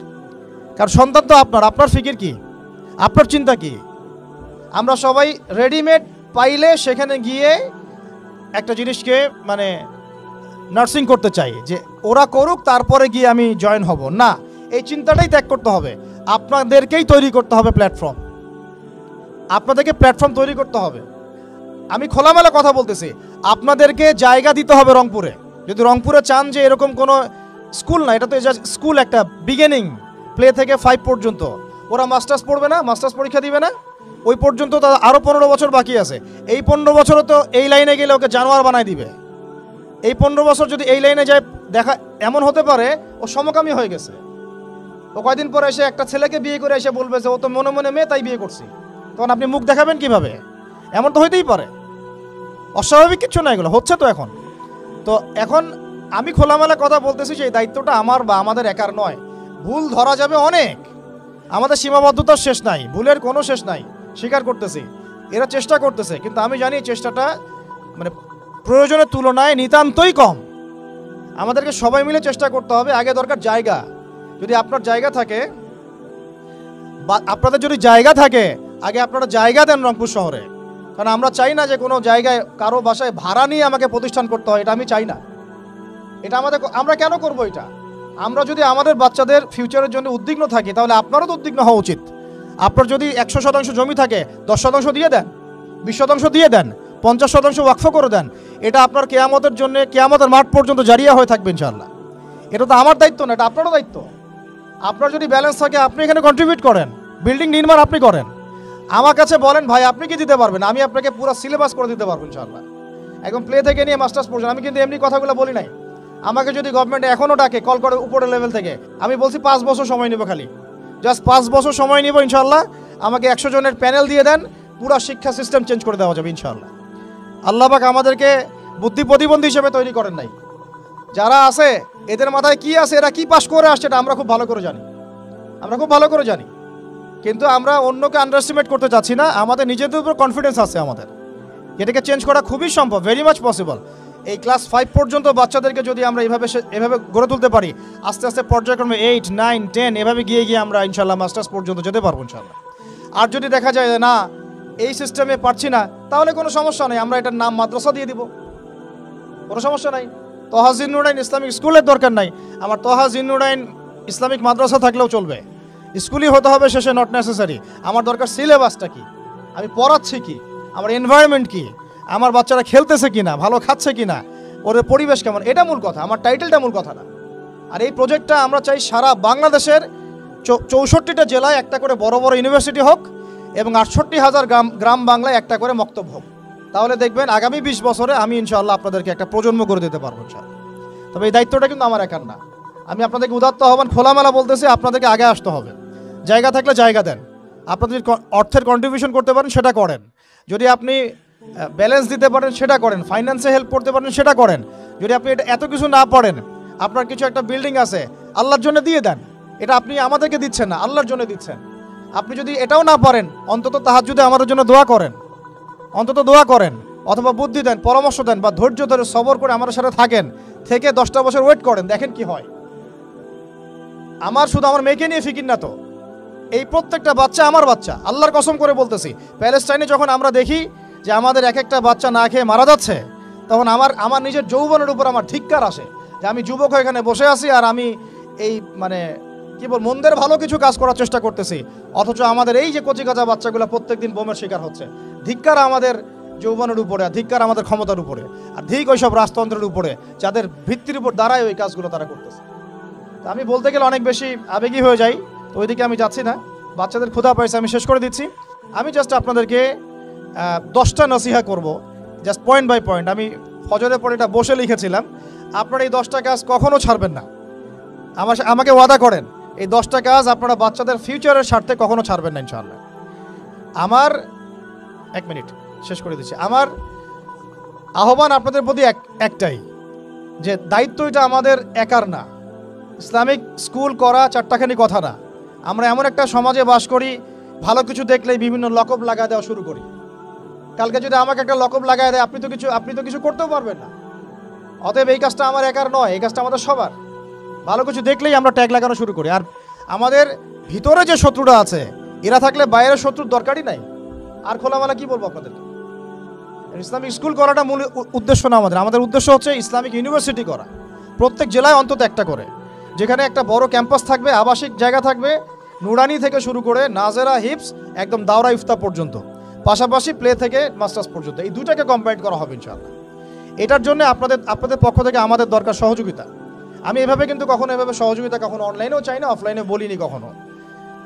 কারণ সন্তান তো আপনার ফিকির কি, আপনার চিন্তা কি। আমরা সবাই রেডিমেড পাইলে সেখানে গিয়ে একটা জিনিসকে মানে নার্সিং করতে চাই, যে ওরা করুক তারপরে গিয়ে আমি জয়েন হব না। এই চিন্তাটাই ত্যাগ করতে হবে। আপনাদেরকেই তৈরি করতে হবে প্ল্যাটফর্ম, আপনাদেরকে প্ল্যাটফর্ম তৈরি করতে হবে। আমি খোলামেলা কথা বলতেছি, আপনাদেরকে জায়গা দিতে হবে রংপুরে। যদি রংপুরে চান যে এরকম কোনো স্কুল না, এটা তো জাস্ট স্কুল, একটা বিগিনিং, প্লে থেকে 5 পর্যন্ত। ওরা মাস্টার্স পড়বে না, মাস্টার্স পরীক্ষা দিবে না, ওই পর্যন্ত তো আরও 15 বছর বাকি আছে। এই 15 বছরও তো এই লাইনে গেলে ওকে জানোয়ার বানায় দিবে। এই 15 বছর যদি এই লাইনে যায়, দেখা এমন হতে পারে ও সমকামী হয়ে গেছে। ও কয়দিন পরে এসে একটা ছেলেকে বিয়ে করে এসে বলবে যে ও তো মনে মনে মেয়ে তাই বিয়ে করছি, তখন আপনি মুখ দেখাবেন কিভাবে? এমন তো হইতেই পারে। অস্বাভাবিক কিছু না, এগুলো হচ্ছে তো এখন। তো এখন আমি খোলামেলা কথা বলতেছি যে এই দায়িত্বটা আমার বা আমাদের একার নয়। ভুল ধরা যাবে অনেক, আমাদের সীমাবদ্ধতার শেষ নাই, ভুলের কোনো শেষ নাই, স্বীকার করতেছি। এরা চেষ্টা করতেছে, কিন্তু আমি জানি চেষ্টাটা মানে প্রয়োজনের তুলনায় নিতান্তই কম। আমাদেরকে সবাই মিলে চেষ্টা করতে হবে। আগে দরকার জায়গা। যদি আপনার জায়গা থাকে বা আপনাদের যদি জায়গা থাকে, আগে আপনারা জায়গা দেন রংপুর শহরে। কারণ আমরা চাই না যে কোনো জায়গায় কারো বাসায় ভাড়া নিয়ে আমাকে প্রতিষ্ঠান করতে হয়, এটা আমি চাই না। এটা আমরা কেন করব এটা? আমরা যদি আমাদের বাচ্চাদের ফিউচারের জন্য উদ্বিগ্ন থাকি, তাহলে আপনারও তো উদ্বিগ্ন হওয়া উচিত। আপনার যদি 100% জমি থাকে, 10% দিয়ে দেন, 20% দিয়ে দেন, 50% ওয়াকফ করে দেন। এটা আপনার কেয়ামতের জন্য, কেয়ামতের মাঠ পর্যন্ত জারিয়া হয়ে থাকবে ইনশাআল্লাহ। এটা তো আমার দায়িত্ব না, এটা আপনারও দায়িত্ব। আপনার যদি ব্যালেন্স থাকে, আপনি এখানে কন্ট্রিবিউট করেন, বিল্ডিং নির্মাণ আপনি করেন। আমার কাছে বলেন ভাই আপনি কি দিতে পারবেন, আমি আপনাকে পুরো সিলেবাস করে দিতে পারবো ইনশাআল্লাহ। একদম প্লে থেকে নিয়ে মাস্টার্স পর্যন্ত। আমি কিন্তু এমনি কথাগুলো বলি নাই। আমাকে যদি গভর্নমেন্ট এখনও ডাকে, কল করে উপরের লেভেল থেকে, আমি বলছি 5 বছর সময় নেব, খালি জাস্ট 5 বছর সময় নিব ইনশাআল্লাহ। আমাকে 100 জনের প্যানেল দিয়ে দেন, পুরো শিক্ষা সিস্টেম চেঞ্জ করে দেওয়া যাবে ইনশাআল্লাহ। আল্লাহ পাক আমাদেরকে বুদ্ধি প্রতিবন্ধী হিসেবে তৈরি করেন নাই। যারা আছে এদের মাথায় কি আছে, এরা কি পাস করে আসছে, এটা আমরা খুব ভালো করে জানি, আমরা খুব ভালো করে জানি। কিন্তু আমরা অন্যকে আন্ডারএস্টিমেট করতে চাচ্ছি না। আমাদের নিজেদের উপর কনফিডেন্স আছে আমাদের। এটাকে চেঞ্জ করা খুবই সম্ভব, ভেরি মাচ পসিবল। এই ক্লাস 5 পর্যন্ত বাচ্চাদেরকে যদি আমরা এভাবে গড়ে তুলতে পারি, আস্তে আস্তে পর্যায়ক্রমে 8, 9, 10 এভাবে গিয়ে আমরা ইনশাল্লাহ মাস্টার্স পর্যন্ত যেতে পারবো ইনশাল্লাহ। আর যদি দেখা যায় না এই সিস্টেমে পারছি না, তাহলে কোনো সমস্যা নেই, আমরা এটার নাম মাদ্রাসা দিয়ে দিব, কোনো সমস্যা নাই। তহা জিন্নুরাইন ইসলামিক স্কুলের দরকার নাই, আমার তহা জিন্নুরাইন ইসলামিক মাদ্রাসা থাকলেও চলবে। স্কুলই হতে হবে শেষে, নট নেসেসারি। আমার দরকার সিলেবাসটা কি, আমি পড়াচ্ছি কি, আমার এনভায়রনমেন্ট কি, আমার বাচ্চারা খেলতেছে কিনা, ভালো খাচ্ছে কিনা, ওদের পরিবেশ কেমন, এটা মূল কথা, আমার টাইটেলটা মূল কথা না। আর এই প্রজেক্টটা আমরা চাই সারা বাংলাদেশের 64টা জেলায় একটা করে বড় বড় ইউনিভার্সিটি হোক এবং 68,000 গ্রাম বাংলায় একটা করে মক্তব হোক। তাহলে দেখবেন আগামী 20 বছরে আমি ইনশাআল্লাহ আপনাদেরকে একটা প্রজন্ম করে দিতে পারবো ইনশাআল্লাহ। তবে এই দায়িত্বটা কিন্তু আমার একার না। আমি আপনাদেরকে উদাত্ত আহ্বান খোলামেলা বলতেছি, আপনাদেরকে আগে আসতে হবে। জায়গা থাকলে জায়গা দেন, আপনাদের অর্থের কন্ট্রিবিউশন করতে পারেন সেটা করেন, যদি আপনি ব্যালেন্স দিতে পারেন সেটা করেন, ফাইন্যান্সে হেল্প করতে পারেন সেটা করেন। যদি আপনি এটা এত কিছু না পারেন, আপনার কিছু একটা বিল্ডিং আছে, আল্লাহর জন্য দিয়ে দেন। এটা আপনি আমাদেরকে দিচ্ছেন না, আল্লাহর জন্য দিচ্ছেন। আপনি যদি এটাও না পারেন, অন্তত তাহাজ্জুদে আমাদের জন্য দোয়া করেন, অন্তত দোয়া করেন, অথবা বুদ্ধি দেন, পরামর্শ দেন, বা ধৈর্য ধরে সবর করে আমাদের সাথে থাকেন, থেকে 10টা বছর ওয়েট করেন, দেখেন কি হয়। আমার শুধু আমার মেয়েকে নিয়ে ফিকির না তো, এই প্রত্যেকটা বাচ্চা আমার বাচ্চা, আল্লাহর কসম করে বলতেছি। প্যালেস্টাইনে যখন আমরা দেখি যে আমাদের এক একটা বাচ্চা না খেয়ে মারা যাচ্ছে, তখন আমার নিজের যৌবনের উপর আমার ধিক্কার আসে যে আমি যুবক হয়ে এখানে বসে আছি, আর আমি এই মানে কি বল মন্দের ভালো কিছু কাজ করার চেষ্টা করতেছি, অথচ আমাদের এই যে কচিকাঁচা বাচ্চাগুলো প্রত্যেকদিন বোমের শিকার হচ্ছে। ধিক্কার আমাদের যৌবনের উপরে, আর ধিক্কার আমাদের ক্ষমতার উপরে, আর ঠিক ওইসব রাজতন্ত্রের উপরে যাদের ভিত্তির উপর দাঁড়ায় ওই কাজগুলো তারা করতেছে। আমি বলতে গেলে অনেক বেশি আবেগী হয়ে যাই, তো ওইদিকে আমি যাচ্ছি না। বাচ্চাদের ক্ষুধা পাইছে, আমি শেষ করে দিচ্ছি। আমি জাস্ট আপনাদেরকে 10টা নসিহা করব, জাস্ট পয়েন্ট বাই পয়েন্ট। আমি ফজরের পরে এটা বসে লিখেছিলাম। আপনারা এই 10টা কাজ কখনো ছাড়বেন না, আমাকে ওয়াদা করেন, এই 10টা কাজ আপনারা বাচ্চাদের ফিউচারের স্বার্থে কখনো ছাড়বেন না ইনশাআল্লাহ। আমার 1 মিনিট শেষ করে দিচ্ছি। আমার আহ্বান আপনাদের প্রতি একটাই, যে দায়িত্ব এটা আমাদের একার না। ইসলামিক স্কুল করা চারটাখানি কথা না। আমরা এমন একটা সমাজে বাস করি, ভালো কিছু দেখলেই বিভিন্ন লকব লাগায় দেওয়া শুরু করি। কালকে যদি আমাকে একটা লকব লাগায় দেয়, আপনি তো কিছু করতেও পারবেন না। অতএব এই কাজটা আমার একার নয়, এই কাজটা আমাদের সবার। ভালো কিছু দেখলেই আমরা ট্যাগ লাগানো শুরু করি। আর আমাদের ভিতরে যে শত্রুটা আছে, এরা থাকলে বাইরের শত্রুর দরকারই নাই। আর খোলামেলা কি বলবো আপনাদেরকে? ইসলামিক স্কুল করাটা মূল উদ্দেশ্য না আমাদের। আমাদের উদ্দেশ্য হচ্ছে ইসলামিক ইউনিভার্সিটি করা, প্রত্যেক জেলায় অন্তত একটা করে, যেখানে একটা বড় ক্যাম্পাস থাকবে, আবাসিক জায়গা থাকবে, নুরানি থেকে শুরু করে নাজেরা, হিপস, একদম দাওরা ইফতা পর্যন্ত, পাশাপাশি প্লে থেকে মাস্টার্স পর্যন্ত, এই দুটাকে কম্বাইন করা হবে ইনশাআল্লাহ। এটার জন্য আপনাদের পক্ষ থেকে আমাদের দরকার সহযোগিতা। আমি এভাবে কিন্তু কখনো এভাবে সহযোগিতা কখনো অনলাইনেও চাই না, অফলাইনে বলিনি কখনো।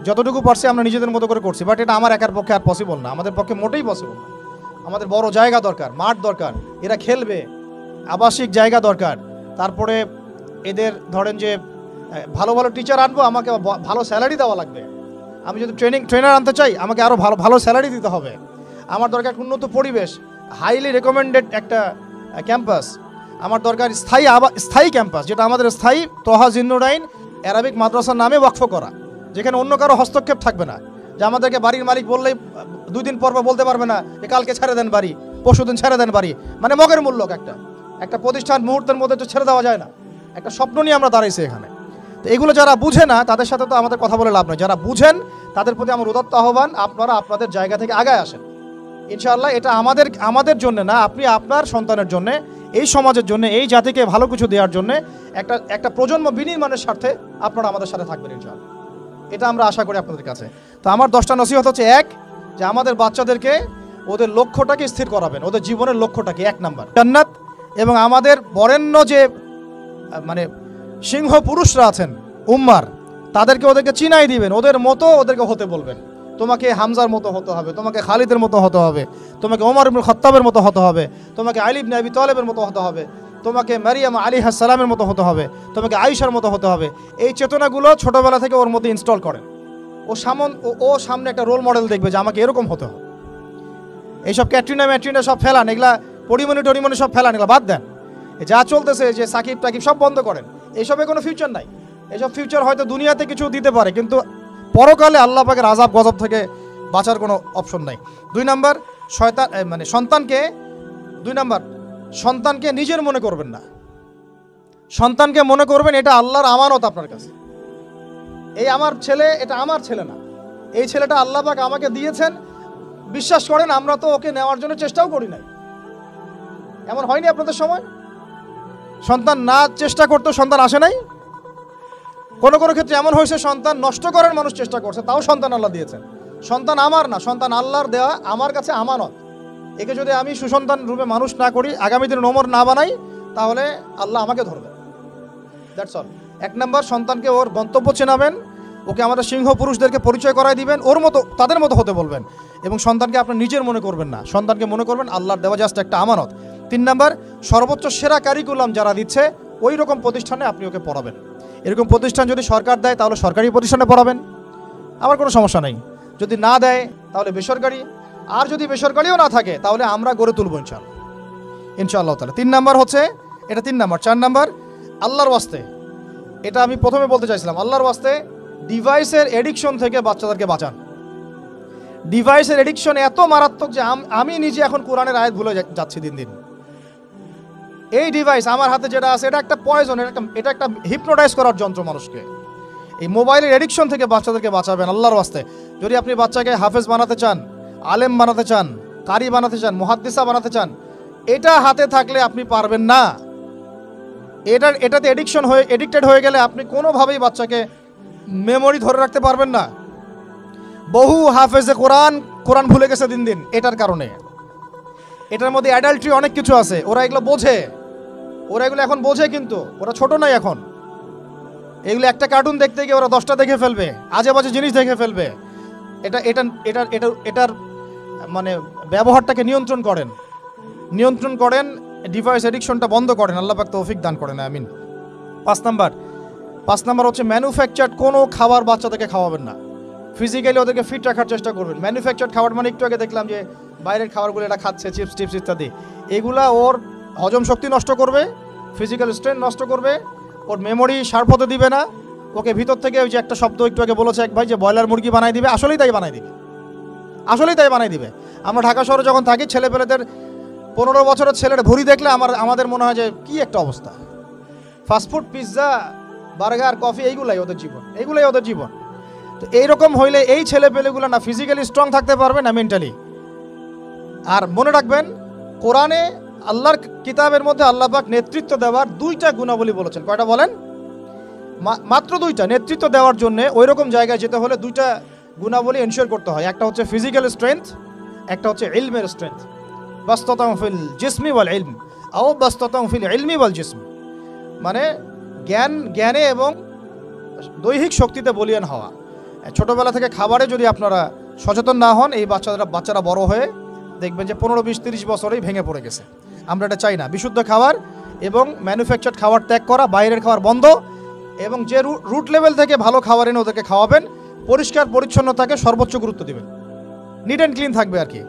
যতটুকু পারছি আমরা নিজেদের মতো করে করছি, বাট এটা আমার একার পক্ষে আর পসিবল না, আমাদের পক্ষে মোটেই পসিবল না। আমাদের বড় জায়গা দরকার, মাঠ দরকার, এরা খেলবে, আবাসিক জায়গা দরকার। তারপরে এদের ধরেন যে ভালো ভালো টিচার আনবো, আমাকে ভালো স্যালারি দেওয়া লাগবে। আমি যদি ট্রেনার আনতে চাই, আমাকে আরও ভালো ভালো স্যালারি দিতে হবে। আমার দরকার উন্নত পরিবেশ, হাইলি রেকমেন্ডেড একটা ক্যাম্পাস। আমার দরকার স্থায়ী ক্যাম্পাস, যেটা আমাদের স্থায়ী তোহা জিন্নুরাইন অ্যারাবিক মাদ্রাসার নামে ওয়াকফ করা, যেখানে অন্য কারো হস্তক্ষেপ থাকবে না। যে আমাদেরকে বাড়ির মালিক বললেই 2 দিন পর বলতে পারবে না যে কালকে ছেড়ে দেন বাড়ি, পরশুদিন ছেড়ে দেন বাড়ি, মানে মগের মূল্যক একটা প্রতিষ্ঠান মুহূর্তের মধ্যে তো ছেড়ে দেওয়া যায় না। একটা স্বপ্ন নিয়ে আমরা দাঁড়াইছি এখানে। তো এগুলো যারা বুঝে না তাদের সাথে তো আমাদের কথা বলে লাভ নয়। যারা বুঝেন তাদের প্রতি আমার উদাত্ত আহ্বান, আপনারা আপনাদের জায়গা থেকে আগায় আসেন ইনশাআল্লাহ। এটা আমাদের জন্য না, আপনি আপনার সন্তানের জন্য, এই সমাজের জন্য, এই জাতিকে ভালো কিছু দেওয়ার জন্য, একটা প্রজন্ম বিনির্মাণের স্বার্থে আপনারা আমাদের সাথে থাকবেন ইনশাআল্লাহ। এটা আমরা আশা করি আপনাদের কাছে। তো আমার 10টা নসিহত হচ্ছে, এক, যে আমাদের বাচ্চাদেরকে ওদের লক্ষ্যটাকে স্থির করাবেন, ওদের জীবনের লক্ষ্যটাকে, 1 নাম্বার জান্নাত। এবং আমাদের বরেণ্য যে মানে সিংহ পুরুষরা আছেন উম্মার, ওদেরকে চিনাই দিবেন, ওদের মতো ওদেরকে হতে বলবেন। তোমাকে হামজার মতো হতে হবে, তোমাকে খালিদের মতো হতে হবে, তোমাকে ওমর ইবনুল খাত্তাবের মতো হতে হবে, তোমাকে আলী ইবনে আবি তালেবের মতো হতে হবে, তোমাকে মারিয়াম আলাইহিস সালামের মতো হতে হবে, তোমাকে আয়েশার মতো হতে হবে। এই চেতনাগুলো ছোটবেলা থেকে ওর মধ্যে ইনস্টল করেন। ও সামনে একটা রোল মডেল দেখবে যে আমাকে এরকম হতে হবে। এইসব ক্যাটরিনা সব ফেলান, এগুলা পরিমণি সব ফেলান, এগুলা বাদ দেন। যা চলতেছে যে সাকিব টাকিব সব বন্ধ করেন, এইসবে কোনো ফিউচার নাই। এইসব ফিউচার হয়তো দুনিয়াতে কিছু দিতে পারে, কিন্তু পরকালে আল্লাহ পাকের আযাব গজব থেকে বাঁচার কোনো অপশন নাই। 2 নাম্বার, সন্তানকে নিজের মনে করবেন না। সন্তানকে মনে করবেন এটা আল্লাহর আমানত আপনার কাছে। এই আমার ছেলে, এটা আমার ছেলে না, এই ছেলেটা আল্লাহ পাক আমাকে দিয়েছেন। বিশ্বাস করেন আমরা তো ওকে নেওয়ার জন্য চেষ্টাও করি নাই। এমন হয়নি আপনাদের সময়? সন্তান না চেষ্টা করতো সন্তান আসে নাই? কোনো ক্ষেত্রে এমন হয়েছে সন্তান নষ্ট করার মানুষ চেষ্টা করছে, তাও সন্তান আল্লাহ দিয়েছেন। সন্তান আমার না, সন্তান আল্লাহর দেওয়া, আমার কাছে আমানত। একে যদি আমি সুসন্তান রূপে মানুষ না করি, আগামী দিনে ওমর না বানাই, তাহলে আল্লাহ আমাকে ধরবে। That's all. 1 নাম্বার, সন্তানকে ওর গন্তব্য চেনাবেন, ওকে আমাদের সিংহ পুরুষদেরকে পরিচয় করায় দিবেন, ওর মতো তাদের মতো হতে বলবেন। এবং সন্তানকে আপনি নিজের মনে করবেন না, সন্তানকে মনে করবেন আল্লাহর দেওয়া জাস্ট একটা আমানত। 3 নাম্বার, সর্বোচ্চ সেরা কারিকুলাম যারা দিচ্ছে ওই রকম প্রতিষ্ঠানে আপনি ওকে পড়াবেন। এরকম প্রতিষ্ঠান যদি সরকার দেয় তাহলে সরকারি প্রতিষ্ঠানে পড়াবেন, আমার কোনো সমস্যা নেই। যদি না দেয় তাহলে বেসরকারি, আর যদি বেসরকারিও না থাকে তাহলে আমরা গড়ে তুলব ইনশাআল্লাহ তাআলা। 3 নাম্বার হচ্ছে এটা, 3 নাম্বার। 4 নাম্বার, আল্লাহর ওয়াস্তে, এটা আমি প্রথমে বলতে চাইছিলাম, আল্লাহর ওয়াস্তে ডিভাইসের এডিকশন থেকে বাচ্চাদেরকে বাঁচান। ডিভাইসের এডিকশন এত মারাত্মক যে আমি নিজে এখন কোরআনের আয়াত ভুলে যাচ্ছি দিন দিন। এই ডিভাইস আমার হাতে যেটা আছে, এটা একটা পয়জন, এটা একটা হিপনোটাইজ করার যন্ত্র মানুষকে। এই মোবাইলের এডিকশন থেকে বাচ্চাদেরকে বাঁচাবেন আল্লাহর ওয়াস্তে। যদি আপনি বাচ্চাকে হাফেজ বানাতে চান, আলেম বানাতে চান, কারি বানাতে চান, মুহাদ্দিসা বানাতে চান, এটা হাতে থাকলে আপনি পারবেন না। এটাতে এডিক্টেড হয়ে গেলে আপনি কোনোভাবেই বাচ্চাকে মেমোরি ধরে রাখতে পারবেন না। বহু হাফেজে কোরআন ভুলে গেছে দিন দিন এটার কারণে। এটার মধ্যে অ্যাডাল্ট্রি অনেক কিছু আছে, ওরা এগুলো বোঝে, ওরা এগুলো এখন বোঝে, কিন্তু ওরা ছোট নাই এখন। এগুলো একটা কার্টুন দেখতে গিয়ে ওরা 10টা দেখে ফেলবে, আজে বাজে জিনিস দেখে ফেলবে। এটার মানে ব্যবহারটাকে নিয়ন্ত্রণ করেন, ডিভাইস এডিকশনটা বন্ধ করেন, আল্লাহ পাক তৌফিক দান করেন, আমিন। 5 নাম্বার হচ্ছে ম্যানুফ্যাকচার্ড কোনো খাবার বাচ্চাদেরকে খাওয়াবেন না। ফিজিক্যালি ওদেরকে ফিট রাখার চেষ্টা করবেন। ম্যানুফ্যাকচার্ড খাবার মানে একটু আগে দেখলাম যে বাইরের খাবারগুলো এটা খাচ্ছে, চিপস টিপস ইত্যাদি, এগুলা ওর হজম শক্তি নষ্ট করবে, ফিজিক্যাল স্ট্রেংথ নষ্ট করবে, ওর মেমোরি শার্প হতে দিবে না। ওকে ভিতর থেকে ওই যে একটা শব্দ একটু আগে বলেছে এক ভাই, যে ব্রয়লার মুরগি বানাই দিবে, আসলেই তাই বানাই দিবে। আমরা ঢাকা শহরে যখন থাকি, ছেলেপেলেদের 15 বছরের ছেলের ভুঁড়ি দেখলে আমাদের মনে হয় যে কি একটা অবস্থা। ফাস্টফুড, পিৎজা, বার্গার, কফি, এইগুলাই ওদের জীবন। তো এইরকম হইলে এই ছেলেপেলেগুলো না ফিজিক্যালি স্ট্রং থাকতে পারবে না মেন্টালি। আর মনে রাখবেন, কোরআনে আল্লাহর কিতাবের মধ্যে আল্লাহ পাক নেতৃত্ব দেওয়ার 2টা গুণাবলী বলেছেন। কয়টা বলেন? মাত্র 2টা। নেতৃত্ব দেওয়ার জন্য ওই রকম জায়গায় যেতে হলে 2টা গুণাবলী এনশিওর করতে হয়। একটা হচ্ছে ফিজিক্যাল স্ট্রেংথ, একটা হচ্ছে ইলমের স্ট্রেংথ। বাস্তাতাউ ফিল জিসমি ওয়াল ইলম আও বাস্তাতাউ ফিল ইলমি ওয়াল জিসম, মানে জ্ঞানে এবং দৈহিক শক্তিতে বলীয়ান হওয়া। ছোটবেলা থেকে খাবারে যদি আপনারা সচেতন না হন, এই বাচ্চারা বড় হয়ে দেখবেন যে 15, 20, 30 বছরেই ভেঙে পড়ে গেছে। আমরা এটা চাই না। বিশুদ্ধ খাবার এবং ম্যানুফ্যাকচার্ড খাবার ত্যাগ করা, বাইরের খাবার বন্ধ, এবং যে রুট লেভেল থেকে ভালো খাবার এনে ওদেরকে খাওয়াবেন। পরিষ্কার পরিচ্ছন্নতাকে সর্বোচ্চ গুরুত্ব দিবেন, নিট অ্যান্ড ক্লিন থাকবে আর কি।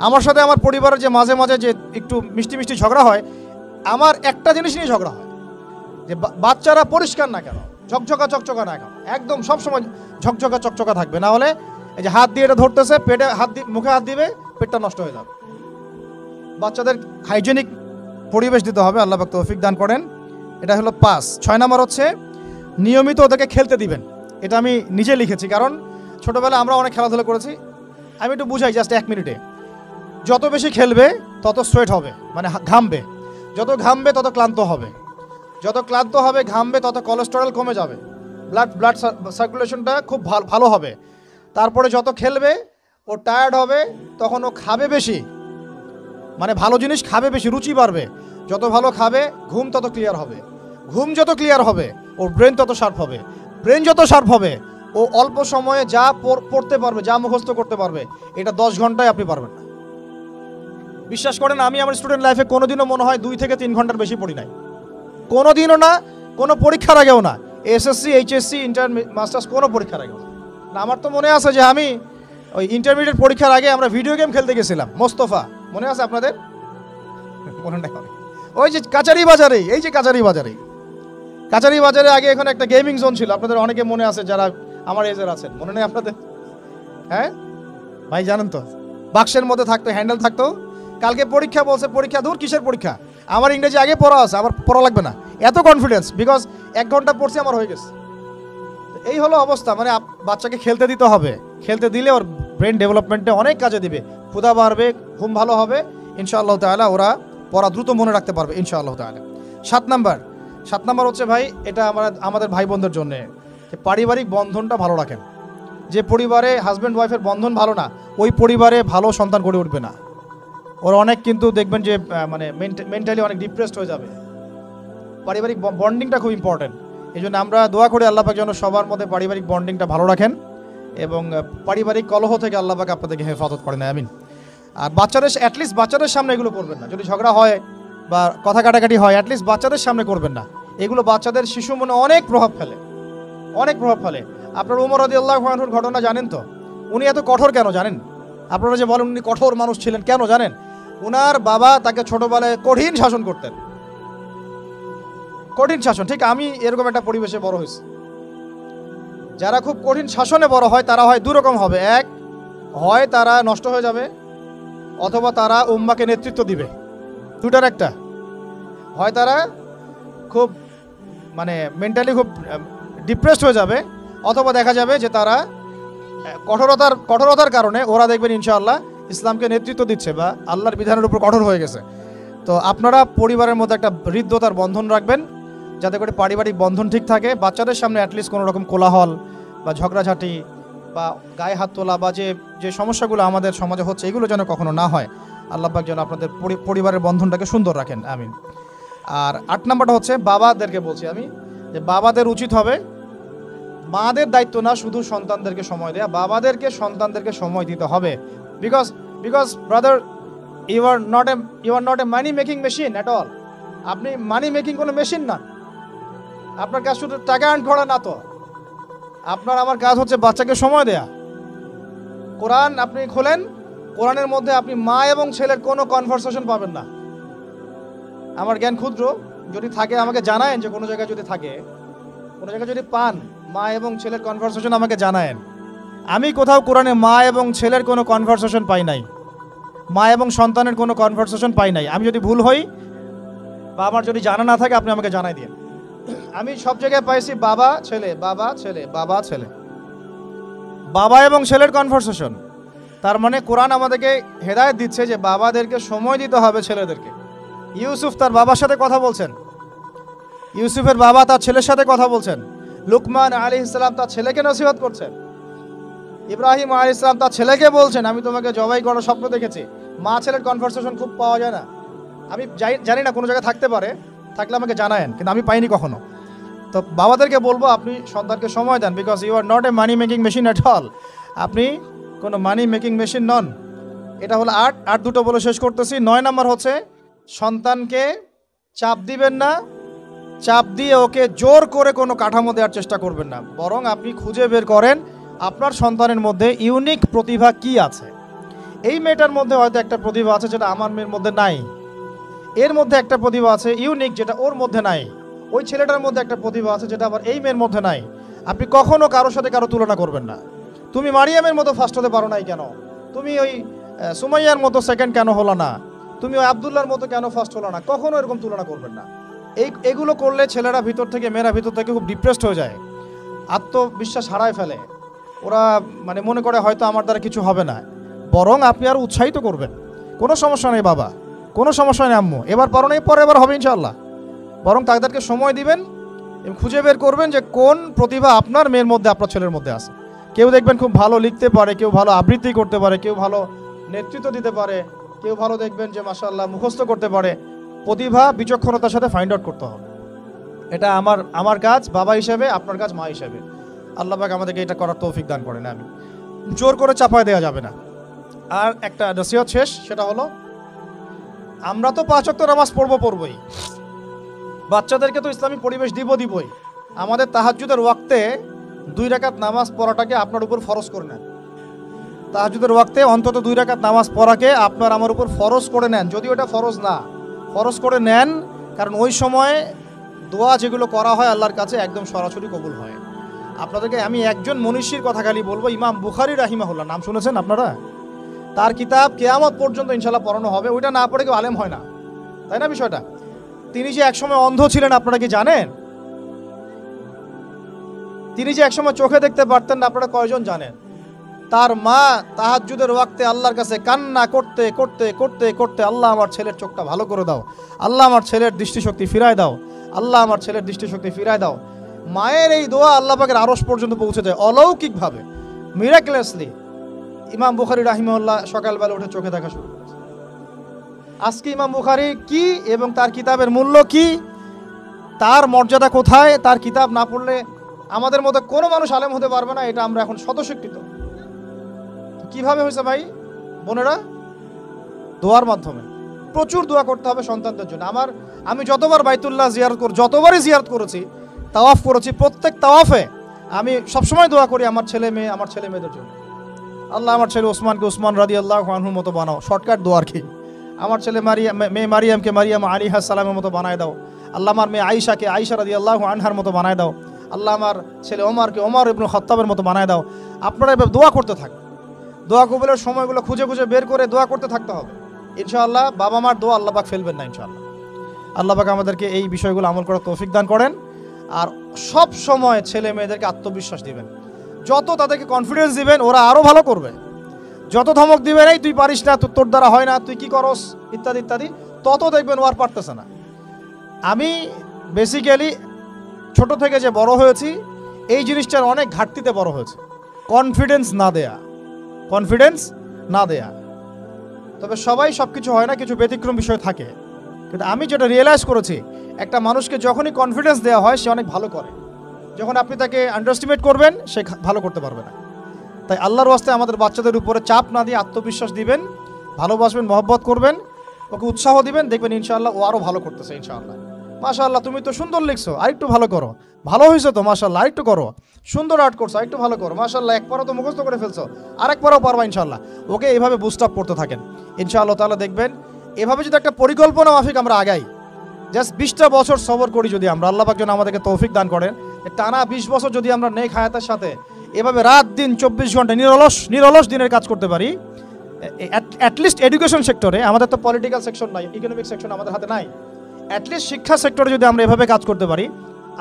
আমার সাথে আমার পরিবারের যে মাঝে মাঝে যে একটু মিষ্টি ঝগড়া হয়, আমার একটা জিনিস নিয়ে ঝগড়া হয় যে বাচ্চারা পরিষ্কার না কেন, চকচকা না কেন, একদম সবসময় চকচকা থাকবে। না হলে এই যে হাত দিয়ে এটা ধরতেছে, পেটে হাত দিয়ে মুখে হাত দিবে, পেটটা নষ্ট হয়ে যাবে। বাচ্চাদের হাইজেনিক পরিবেশ দিতে হবে। আল্লাহ পাক তৌফিক দান করেন। এটা হলো 5। 6 নম্বর হচ্ছে নিয়মিত ওদেরকে খেলতে দিবেন। এটা আমি নিজে লিখেছি, কারণ ছোটোবেলায় আমরা অনেক খেলাধুলা করেছি। আমি একটু বুঝাই জাস্ট 1 মিনিটে। যত বেশি খেলবে তত সোয়েট হবে, মানে ঘামবে। যত ঘামবে তত ক্লান্ত হবে, যত ক্লান্ত হবে ঘামবে তত কোলেস্টেরল কমে যাবে, ব্লাড সার্কুলেশনটা খুব ভালো হবে। তারপরে যত খেলবে ও টায়ার্ড হবে, তখন ও খাবে বেশি, মানে ভালো জিনিস খাবে বেশি, রুচি বাড়বে। যত ভালো খাবে ঘুম তত ক্লিয়ার হবে, ঘুম যত ক্লিয়ার হবে ওর ব্রেন তত শার্প হবে, ব্রেন যত শার্প হবে ও অল্প সময়ে যা পড়তে পারবে, যা মুখস্থ করতে পারবে, এটা 10 ঘন্টায় আপনি পারবেন না। বিশ্বাস করেন, আমি আমার স্টুডেন্ট লাইফে কোনোদিনও মনে হয় 2 থেকে 3 ঘন্টার বেশি পড়ি নাই, কোনোদিনও না, কোনো পরীক্ষার আগেও না, এসএসসি, এইচএসসি, ইন্টার, মাস্টার্স, কোনো পরীক্ষার আগেও না। আমার তো মনে আছে যে আমি ওই ইন্টারমিডিয়েট পরীক্ষার আগে আমরা ভিডিও গেম খেলতে গেছিলাম মোস্তফা, মনে আছে আপনাদের? মনে নাই? ওই যে কাচারি বাজারে, এই যে কাচারি বাজারে আগে এখানে একটা গেমিং জোন ছিল, আপনাদের অনেকে মনে আছে যারা আমার এজের আছেন, মনে নেই আপনাদের? হ্যাঁ ভাই, জানেন তো, বাক্সের মধ্যে থাকতো, হ্যান্ডেল থাকতো। কালকে পরীক্ষা বলছে, পরীক্ষা দূর, কিসের পরীক্ষা? আমার ইংরেজি আগে পড়া আছে, আমার পড়া লাগবে না, এত কনফিডেন্স, বিকজ 1 ঘন্টা পড়ছি, আমার হয়ে গেছে। এই হলো অবস্থা। মানে বাচ্চাকে খেলতে দিতে হবে, খেলতে দিলে ওর ব্রেন ডেভেলপমেন্টে অনেক কাজে দিবে, ক্ষুধা বাড়বে, ঘুম ভালো হবে, ইনশাআল্লাহ তাআলা ওরা পড়া দ্রুত মনে রাখতে পারবে ইনশাআল্লাহ তাআলা। 7 নাম্বার হচ্ছে ভাই, এটা আমাদের ভাই বোনদের জন্য, যে পারিবারিক বন্ধনটা ভালো রাখেন। যে পরিবারে হাজব্যান্ড ওয়াইফের বন্ধন ভালো না, ওই পরিবারে ভালো সন্তান গড়ে উঠবে না। ওরা অনেক কিন্তু দেখবেন যে মানে মেন্টালি অনেক ডিপ্রেসড হয়ে যাবে। পারিবারিক বন্ডিংটা খুব ইম্পর্টেন্ট। এই জন্য আমরা দোয়া করি আল্লাহ পাক যেন সবার মধ্যে পারিবারিক বন্ডিংটা ভালো রাখেন এবং পারিবারিক কলহ থেকে আল্লাহ পাক আপনাদেরকে হেফাজত করেন, আমিন। আর অ্যাটলিস্ট বাচ্চাদের সামনে এগুলো করবেন না। যদি ঝগড়া হয় বা কথা কাটাকাটি হয়, অ্যাটলিস্ট বাচ্চাদের সামনে করবেন না। এগুলো বাচ্চাদের শিশু মনে অনেক প্রভাব ফেলে। আপনার উমর রাদিয়াল্লাহু আনহুর ঘটনা জানেন তো? উনি এত কঠোর কেন জানেন? আপনারা যে বলেন উনি কঠোর মানুষ ছিলেন, কেন জানেন? উনার বাবা তাকে ছোটবেলায় কঠিন শাসন করতেন, কঠিন শাসন। ঠিক আমি এরকম একটা পরিবেশে বড় হয়েছি। যারা খুব কঠিন শাসনে বড় হয় তারা হয় 2 রকম হবে। এক, হয় তারা নষ্ট হয়ে যাবে, অথবা তারা উম্মাকে নেতৃত্ব দিবে। 2টার একটা। হয় তারা খুব মানে মেন্টালি খুব ডিপ্রেসড হয়ে যাবে, অথবা দেখা যাবে যে তারা কঠোরতার কারণে ওরা দেখবেন ইনশাআল্লাহ ইসলামকে নেতৃত্ব দিচ্ছে বা আল্লাহর বিধানের উপর কঠোর হয়ে গেছে। তো আপনারা পরিবারের মধ্যে একটা হৃদ্যতার বন্ধন রাখবেন, যাতে করে পারিবারিক বন্ধন ঠিক থাকে। বাচ্চাদের সামনে অ্যাটলিস্ট কোনো রকম কোলাহল বা ঝগড়াঝাটি বা গায়ে হাত তোলা বা যে সমস্যাগুলো আমাদের সমাজে হচ্ছে, এগুলো যেন কখনো না হয়। আল্লাহ পাক যেন আপনাদের পরিবারের বন্ধনটাকে সুন্দর রাখেন, আমিন। আর 8 নাম্বারটা হচ্ছে বাবাদেরকে বলছি আমি, যে বাবাদের উচিত হবে মাদের দায়িত্ব না শুধু সন্তানদেরকে সময় দেয়া, বাবাদেরকে সন্তানদেরকে সময় দিতে হবে। Because brother, you are not a money making machine at all. আপনি মানি মেকিং কোনো মেশিন না। আপনার কাজ শুধু টাকা আর্ন করা না, তো আপনার আমার কাজ হচ্ছে বাচ্চাকে সময় দেয়া। কোরআন আপনি খোলেন, কোরআনের মধ্যে আপনি মা এবং ছেলের কোনো কনভারসেশন পাবেন না। আমার জ্ঞান ক্ষুদ্র, যদি থাকে আমাকে জানায়েন, যে কোনো জায়গায় যদি থাকে, কোনো জায়গায় যদি পান মা এবং ছেলের কনভারসেশন আমাকে জানায়েন। আমি কোথাও কোরআনে মা এবং ছেলের কোনো কনভারসেশন পাই নাই। মা এবং সন্তানের কোনো কনভারসেশন পাই নাই। আমি যদি ভুল হই বা আমার যদি জানা না থাকে আপনি আমাকে জানাই দিন। আমি সব জায়গায় পাইছি বাবা ছেলে, বাবা ছেলে, বাবা ছেলে, বাবা এবং ছেলের কনভারসেশন। তার মানে কোরআন আমাদেরকে হেদায়েত দিচ্ছে যে বাবাদেরকে সময় দিতে হবে ছেলেদেরকে। ইউসুফ তার বাবার সাথে কথা বলছেন, ইউসুফের বাবা তার ছেলের সাথে কথা বলছেন, লুকমান আলাইহিস সালাম তার ছেলেকে নসিহত করছেন, ইব্রাহিম আলাইহিস সালাম তার ছেলেকে বলছেন আমি তোমাকে জবাই করার স্বপ্ন দেখেছি। মা ছেলের কনভারসেশন খুব পাওয়া যায় না। আমি জানি না কোনো জায়গায় থাকতে পারে, থাকলে আমাকে জানায়েন, কিন্তু আমি পাইনি কখনো। তো বাবাদেরকে বলবো আপনি সন্তানকে সময় দেন, because you are not a money making machine at all. আপনি কোনো মানি মেকিং মেশিন নন। এটা হলো 8 দুটো বলে শেষ করতেছি। 9 নম্বর হচ্ছে সন্তানকে চাপ দিবেন না, চাপ দিয়ে ওকে জোর করে কোনো কাঠামো দেওয়ার চেষ্টা করবেন না, বরং আপনি খুঁজে বের করেন আপনার সন্তানের মধ্যে ইউনিক প্রতিভা কি আছে। এই মেয়েটার মধ্যে হয়তো একটা প্রতিভা আছে যেটা আমার মেয়ের মধ্যে নাই, এর মধ্যে একটা প্রতিভা আছে ইউনিক যেটা ওর মধ্যে নাই, ওই ছেলেটার মধ্যে একটা প্রতিভা আছে যেটা আবার এই মেয়ের মধ্যে নাই। আপনি কখনো কারোর সাথে কারো তুলনা করবেন না। তুমি মারিয়ামের মতো ফার্স্ট হতে পারো নাই কেন, তুমি ওই সুমাইয়ার মতো সেকেন্ড কেন হলো না, তুমি ওই আবদুল্লাহর মতো কেন ফার্স্ট হলো না, কখনো এরকম তুলনা করবেন না। এগুলো করলে ছেলেরা ভিতর থেকে, মেয়েরা ভিতর থেকে খুব ডিপ্রেসড হয়ে যায়, আত্মবিশ্বাস হারায় ফেলে। ওরা মানে মনে করে হয়তো আমার দ্বারা কিছু হবে না। বরং আপনি আরও উৎসাহিত করবেন, কোনো সমস্যা নেই বাবা, কোনো সমস্যা নেই আম্মু, এবার পারো নেই পরে এবার হবে ইনশাআল্লাহ। বরং তাদেরকে সময় দিবেন এবং খুঁজে বের করবেন যে কোন প্রতিভা আপনার মেয়ের মধ্যে, আপনার ছেলের মধ্যে আছে। কেউ দেখবেন খুব ভালো লিখতে পারে, কেউ ভালো আবৃত্তি করতে পারে, কেউ ভালো নেতৃত্ব দিতে পারে, কেউ ভালো দেখবেন যে মাশাআল্লাহ মুখস্থ করতে পারে। প্রতিভা বিচক্ষণতার সাথে ফাইন্ড আউট করতে হবে। এটা আমার কাজ বাবা হিসেবে, আপনার কাজ মা হিসেবে। আল্লাহ পাক আমাদেরকে এটা করার তৌফিক দান করেন। আমি জোর করে চাপায় দেওয়া যাবে না। আর একটা নসিহত শেষ, সেটা হলো আমরা তো 5 ওয়াক্ত নামাজ পড়বই, বাচ্চাদেরকে তো ইসলামিক পরিবেশ দিবই। আমাদের তাহাজ্জুদের ওয়াক্তে 2 রাকাত নামাজ পড়াটাকে আপনার উপর ফরজ করে নেন। তাহাজ্জুদের ওয়াক্তে অন্তত 2 রাকাত নামাজ পড়াকে আপনার আমার উপর ফরজ করে নেন, যদি ওটা ফরজ না, ফরজ করে নেন। কারণ ওই সময় দোয়া যেগুলো করা হয় আল্লাহর কাছে একদম সরাসরি কবুল হয়। আপনাদেরকে আমি একজন মনীষীর কথা খালি বলবো, ইমাম বুখারী রাহিমাহুল্লাহ, নাম শুনেছেন আপনারা? তার কিতাব কিয়ামত পর্যন্ত ইনশাআল্লাহ পড়ানো হবে। ওইটা না পড়ে কেউ আলেম হয় না, তাই না বিষয়টা? তিনি যে একসময় অন্ধ ছিলেন আপনারা কি জানেন? তিনি যে একসময় চোখে দেখতে পারতেন না আপনারা কয়জন জানেন? তার মা তাহাজ্জুদের ওয়াক্তে আল্লাহর কাছে কান্না করতে করতে করতে করতে, আল্লাহ আমার ছেলের চোখটা ভালো করে দাও, আল্লাহ আমার ছেলের দৃষ্টিশক্তি ফিরায় দাও, আল্লাহ আমার ছেলের দৃষ্টিশক্তি ফিরায় দাও। মায়ের এই দোয়া আল্লাহ পাকের আরশ পর্যন্ত পৌঁছে যায় অলৌকিকভাবে, মিরাকুলাসলি। ইমাম বুখারী রাহিমাহুল্লাহ সকালবেলা উঠে চোখে দেখা শুরু করেছে। আজকে ইমাম বুখারী কি এবং তার কিতাবের মূল্য কি, তার মর্যাদা কোথায়, তার কিতাব না পড়লে আমাদের মধ্যে কোনো মানুষ আলেম হতে পারবে না, এটা আমরা এখন স্বতঃস্বীকৃত। কিভাবে হয়েছে ভাই বোনেরা? দোয়ার মাধ্যমে। প্রচুর দোয়া করতে হবে সন্তানদের জন্য। আমি যতবার বাইতুল্লাহ যতবারই জিয়ারত করেছি, তাওয়াফ করেছি, প্রত্যেক তাওয়াফে আমি সবসময় দোয়া করি আমার ছেলে মেয়েদের জন্য। আল্লাহ আমার ছেলে ওসমানকে ওসমান রাদিয়াল্লাহু আনহুর মতো বানাও, শর্টকাট দোয়ার কি। আমার ছেলে মেয়ে মারিয়ামকে মারিয়াম আলাইহিস সালামের মতো বানায় দাও। আল্লাহ আমার মেয়ে আয়েশাকে আয়েশা রাদিয়াল্লাহু আনহার মতো বানায় দাও। আল্লাহ আমার ছেলে ওমরকে ওমর ইবনে খাত্তাবের মতো বানায় দাও। আপনারা এভাবে দোয়া করতে থাকুন। দোয়া কবুলের সময়গুলো খুঁজে খুঁজে বের করে দোয়া করতে থাকতে হবে ইনশাআল্লাহ। বাবা মার দোয়া আল্লাহ পাক ফেলবেন না ইনশাআল্লাহ। আল্লাহ পাক আমাদেরকে এই বিষয়গুলো আমল করার তৌফিক দান করেন। আর সব সময় ছেলে মেয়েদেরকে আত্মবিশ্বাস দিবেন। যত তাদেরকে কনফিডেন্স দিবেন ওরা আরও ভালো করবে। যত ধমক দিবেন এই তুই পারিস না, তোর দ্বারা হয় না, তুই কি করস, ইত্যাদি ইত্যাদি, তত দেখবেন ও আর পারতেছে না। আমি বেসিক্যালি ছোট থেকে যে বড় হয়েছি এই জিনিসটার অনেক ঘাটতিতে বড় হয়েছে, কনফিডেন্স না দেয়া। তবে সবাই সব কিছু হয় না, কিছু ব্যতিক্রম বিষয় থাকে। কিন্তু আমি যেটা রিয়েলাইজ করেছি, একটা মানুষকে যখনই কনফিডেন্স দেওয়া হয় সে অনেক ভালো করে। যখন আপনি তাকে আন্ডারস্টিমেট করবেন সে ভালো করতে পারবে না। তাই আল্লাহর ওয়াস্তে আমাদের বাচ্চাদের উপরে চাপ না দিয়ে আত্মবিশ্বাস দিবেন, ভালোবাসবেন, মহব্বত করবেন, ওকে উৎসাহ দিবেন, দেখবেন ইনশাআল্লাহ ও আরও ভালো করতেছে ইনশাআল্লাহ। মাশাআল্লাহ তুমি তো সুন্দর লিখছো, আরেকটু ভালো করো, ভালো হয়েছে তো মাশাআল্লাহ, আরেকটু করো, সুন্দর আর্ট করছো, আরেকটু ভালো করো, মাশাআল্লাহ একবারও তো মুখস্থ করে ফেলছো, আরেকবারও পারবা ইনশাআল্লাহ। ওকে এইভাবে বুস্ট আপ করতে থাকেন ইনশাআল্লাহ তাআলা। দেখবেন এভাবে যদি একটা পরিকল্পনা মাফিক আমরা আগাই, জাস্ট 20টা বছর সবর করি যদি আমরা, আল্লাহ পাক যেন আমাদেরকে তৌফিক দান করেন, টানা 20 বছর যদি আমরা নেক হায়াতের সাথে এভাবে রাত দিন 24 ঘন্টা নিরলস দিনের কাজ করতে পারি, অ্যাটলিস্ট এডুকেশন সেক্টরে, আমাদের তো পলিটিক্যাল সেকশন নাই, ইকোনমিক সেকশন আমাদের হাতে নাই, অ্যাটলিস্ট শিক্ষা সেক্টরে যদি আমরা এভাবে কাজ করতে পারি,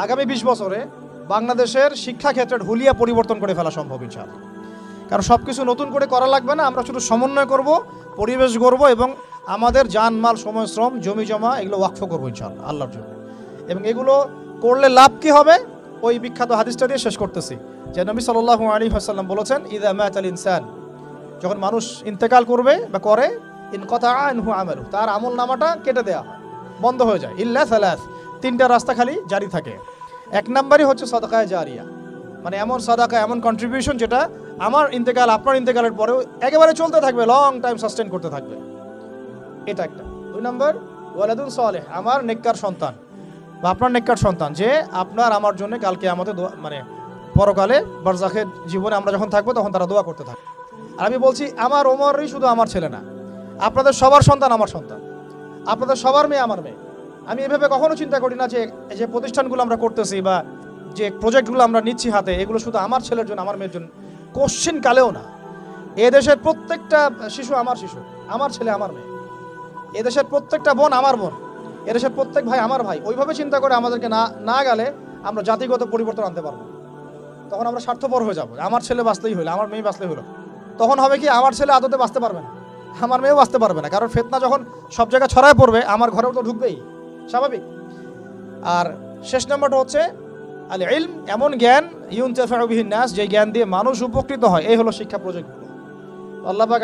আগামী 20 বছরে বাংলাদেশের শিক্ষা ক্ষেত্রের হুলিয়া পরিবর্তন করে ফেলা সম্ভব ইনশাআল্লাহ। কারণ সব কিছু নতুন করে করা লাগবে না, আমরা শুধু সমন্বয় করব, পরিবেশ গড়ব এবং আমাদের জানমাল, সময়, শ্রম, জমি জমা এগুলো ওয়াকফ করবো ইনশাআল্লাহ আল্লাহর জন্য। এবং এগুলো করলে লাভ কি হবে, ওই বিখ্যাত হাদিসটা দিয়ে শেষ করতেছি, যে নবী সাল্লাল্লাহু আলাইহি ওয়াসাল্লাম বলেছেন, ইযা মাতাল ইনসান, যখন মানুষ ইন্তেকাল করবে বা করে, ইনকাতা আনহু আমালু, তার আমল নামাটা কেটে দেওয়া হয়, বন্ধ হয়ে যায়, ইল্লা সালাস, 3টা রাস্তা খালি জারি থাকে। 1 নম্বরই হচ্ছে সাদাকায়ে জারিয়া, মানে এমন সাদাকা, এমন কন্ট্রিবিউশন যেটা আমার ইন্তেকাল, আপনার ইন্তেকালের পরেও একেবারে চলতে থাকবে, লং টাইম সাস্টেন করতে থাকবে, এটা একটা। 2 নম্বর ওয়ালাদুন সালেহ, আমার নেককার সন্তান বা আপনার নেককার সন্তান, যে আপনার আমার জন্য কালকে আমাদের মানে পরকালে বারজাখের জীবনে আমরা যখন থাকবো তখন তারা দোয়া করতে থাকবে। আর আমি বলছি, আমার ওমরই শুধু আমার ছেলে না, আপনাদের সবার সন্তান আমার সন্তান, আপনাদের সবার মেয়ে আমার মেয়ে। আমি এভাবে কখনো চিন্তা করি না যে যে প্রতিষ্ঠানগুলো আমরা করতেছি বা যে প্রজেক্টগুলো আমরা নিচ্ছি হাতে, এগুলো শুধু আমার ছেলের জন্য, আমার মেয়ের জন্য, কোশ্চিন কালেও না। এদেশের প্রত্যেকটা শিশু আমার শিশু, আমার ছেলে আমার মেয়ে, এদেশের প্রত্যেকটা বোন আমার বোন, এদেশের প্রত্যেক ভাই আমার ভাই। ওইভাবে চিন্তা করে আমাদেরকে না গেলে আমরা জাতিগত পরিবর্তন আনতে পারবো, তখন আমরা স্বার্থপর হয়ে যাবো। আমার ছেলে বাঁচলেই হইলো, আমার মেয়ে বাঁচলেই হলো, তখন হবে কি, আমার ছেলে আদতে বাঁচতে পারবে না, আমার মেয়েও বাঁচতে পারবে না, কারণ ফিতনা যখন সব জায়গায় ছড়ায় পড়বে, আমার ঘরেও তো ঢুকবেই, স্বাভাবিক। আর শেষ নম্বরটা হচ্ছে আল ইলম, এমন জ্ঞান, ইউনতাফাউ বিহিন নাস, যে জ্ঞান দিয়ে মানুষ উপকৃত হয়। এই হলো শিক্ষা প্রজেক্টগুলো। আল্লাহ পাক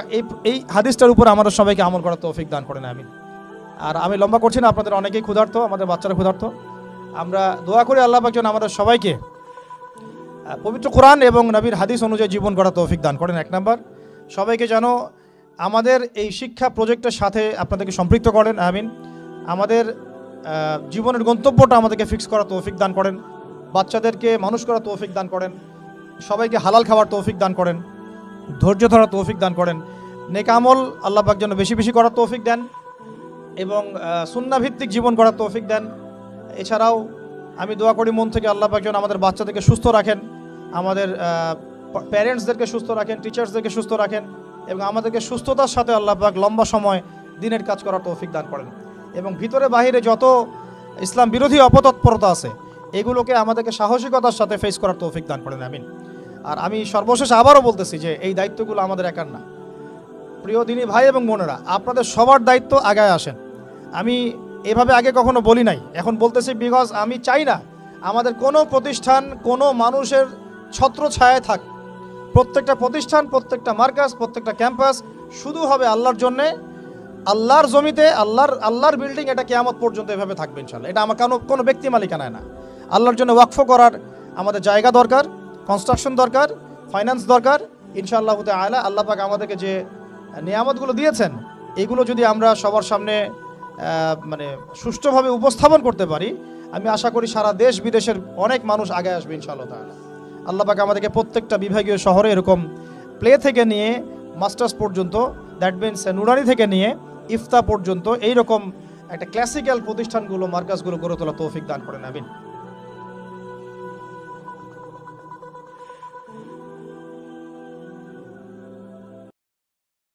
এই হাদিসটার উপর আমাদের সবাইকে আমল করার তৌফিক দান করেন, আমিন। আর আমি লম্বা করছি না, আপনাদের অনেকেই ক্ষুধার্ত, আমাদের বাচ্চারা ক্ষুধার্ত। আমরা দোয়া করি আল্লাহ পাক যেন আমাদের সবাইকে পবিত্র কোরআন এবং নবীর হাদিস অনুযায়ী জীবন গড়ার তৌফিক দান করেন। 1 নম্বর, সবাইকে যেন আমাদের এই শিক্ষা প্রজেক্টের সাথে আপনাদেরকে সম্পৃক্ত করেন, আমিন। আমাদের জীবনের গন্তব্যটা আমাদেরকে ফিক্স করার তৌফিক দান করেন, বাচ্চাদেরকে মানুষ করার তৌফিক দান করেন, সবাইকে হালাল খাওয়ার তৌফিক দান করেন, ধৈর্য ধরার তৌফিক দান করেন, নেক আমল আল্লাহ পাক যেন বেশি বেশি করার তৌফিক দেন এবং সুন্নাহ ভিত্তিক জীবন গড়ার তৌফিক দেন। এছাড়াও আমি দোয়া করি মন থেকে, আল্লাহ পাক যেন আমাদের বাচ্চাদেরকে সুস্থ রাখেন, আমাদের প্যারেন্টসদেরকে সুস্থ রাখেন, টিচার্সদেরকে সুস্থ রাখেন এবং আমাদেরকে সুস্থতার সাথে আল্লাহ পাক লম্বা সময় দিনের কাজ করার তৌফিক দান করেন। এবং ভিতরে বাহিরে যত ইসলাম বিরোধী অপতৎপরতা আছে, এগুলোকে আমাদেরকে সাহসিকতার সাথে ফেস করার তৌফিক দান করেন, আমিন। আর আমি সর্বশেষ আবারও বলতেছি যে এই দায়িত্বগুলো আমাদের একার না। প্রিয় দিনী ভাই এবং বোনেরা, আপনাদের সবার দায়িত্ব আগায় আসেন। আমি এভাবে আগে কখনো বলি নাই, এখন বলতেছি বিকজ আমি চাই না আমাদের কোনো প্রতিষ্ঠান কোনো মানুষের ছত্রছায়ায় থাক। প্রত্যেকটা প্রতিষ্ঠান, প্রত্যেকটা মার্কাজ, প্রত্যেকটা ক্যাম্পাস শুধু হবে আল্লাহর জন্যে, আল্লাহর জমিতে, আল্লাহর বিল্ডিং, এটা কিয়ামত পর্যন্ত এভাবে থাকবে ইনশাআল্লাহ। এটা আমার কোনো ব্যক্তি মালিকানায় না, আল্লাহর জন্য ওয়াকফ করার আমাদের জায়গা দরকার, কনস্ট্রাকশন দরকার, ফাইন্যান্স দরকার। ইনশাআল্লাহ তাআলা আল্লাহ পাক আমাদেরকে যে নিয়ামতগুলো দিয়েছেন, এগুলো যদি আমরা সবার সামনে মানে সুষ্ঠুভাবে উপস্থাপন করতে পারি, আমি আশা করি সারা দেশ বিদেশের অনেক মানুষ আগে আসবে ইনশাআল্লাহ তাআলা। আল্লাহ পাক আমাদেরকে প্রত্যেকটা বিভাগীয় শহরে এরকম প্লে থেকে নিয়ে মাস্টার্স পর্যন্ত, দ্যাট মিনস নুরানি থেকে নিয়ে ইফতা পর্যন্ত এইরকম একটা ক্লাসিক্যাল প্রতিষ্ঠানগুলো, মার্কাজগুলো গড়ে তোলা তৌফিক দান করেন, আমিন।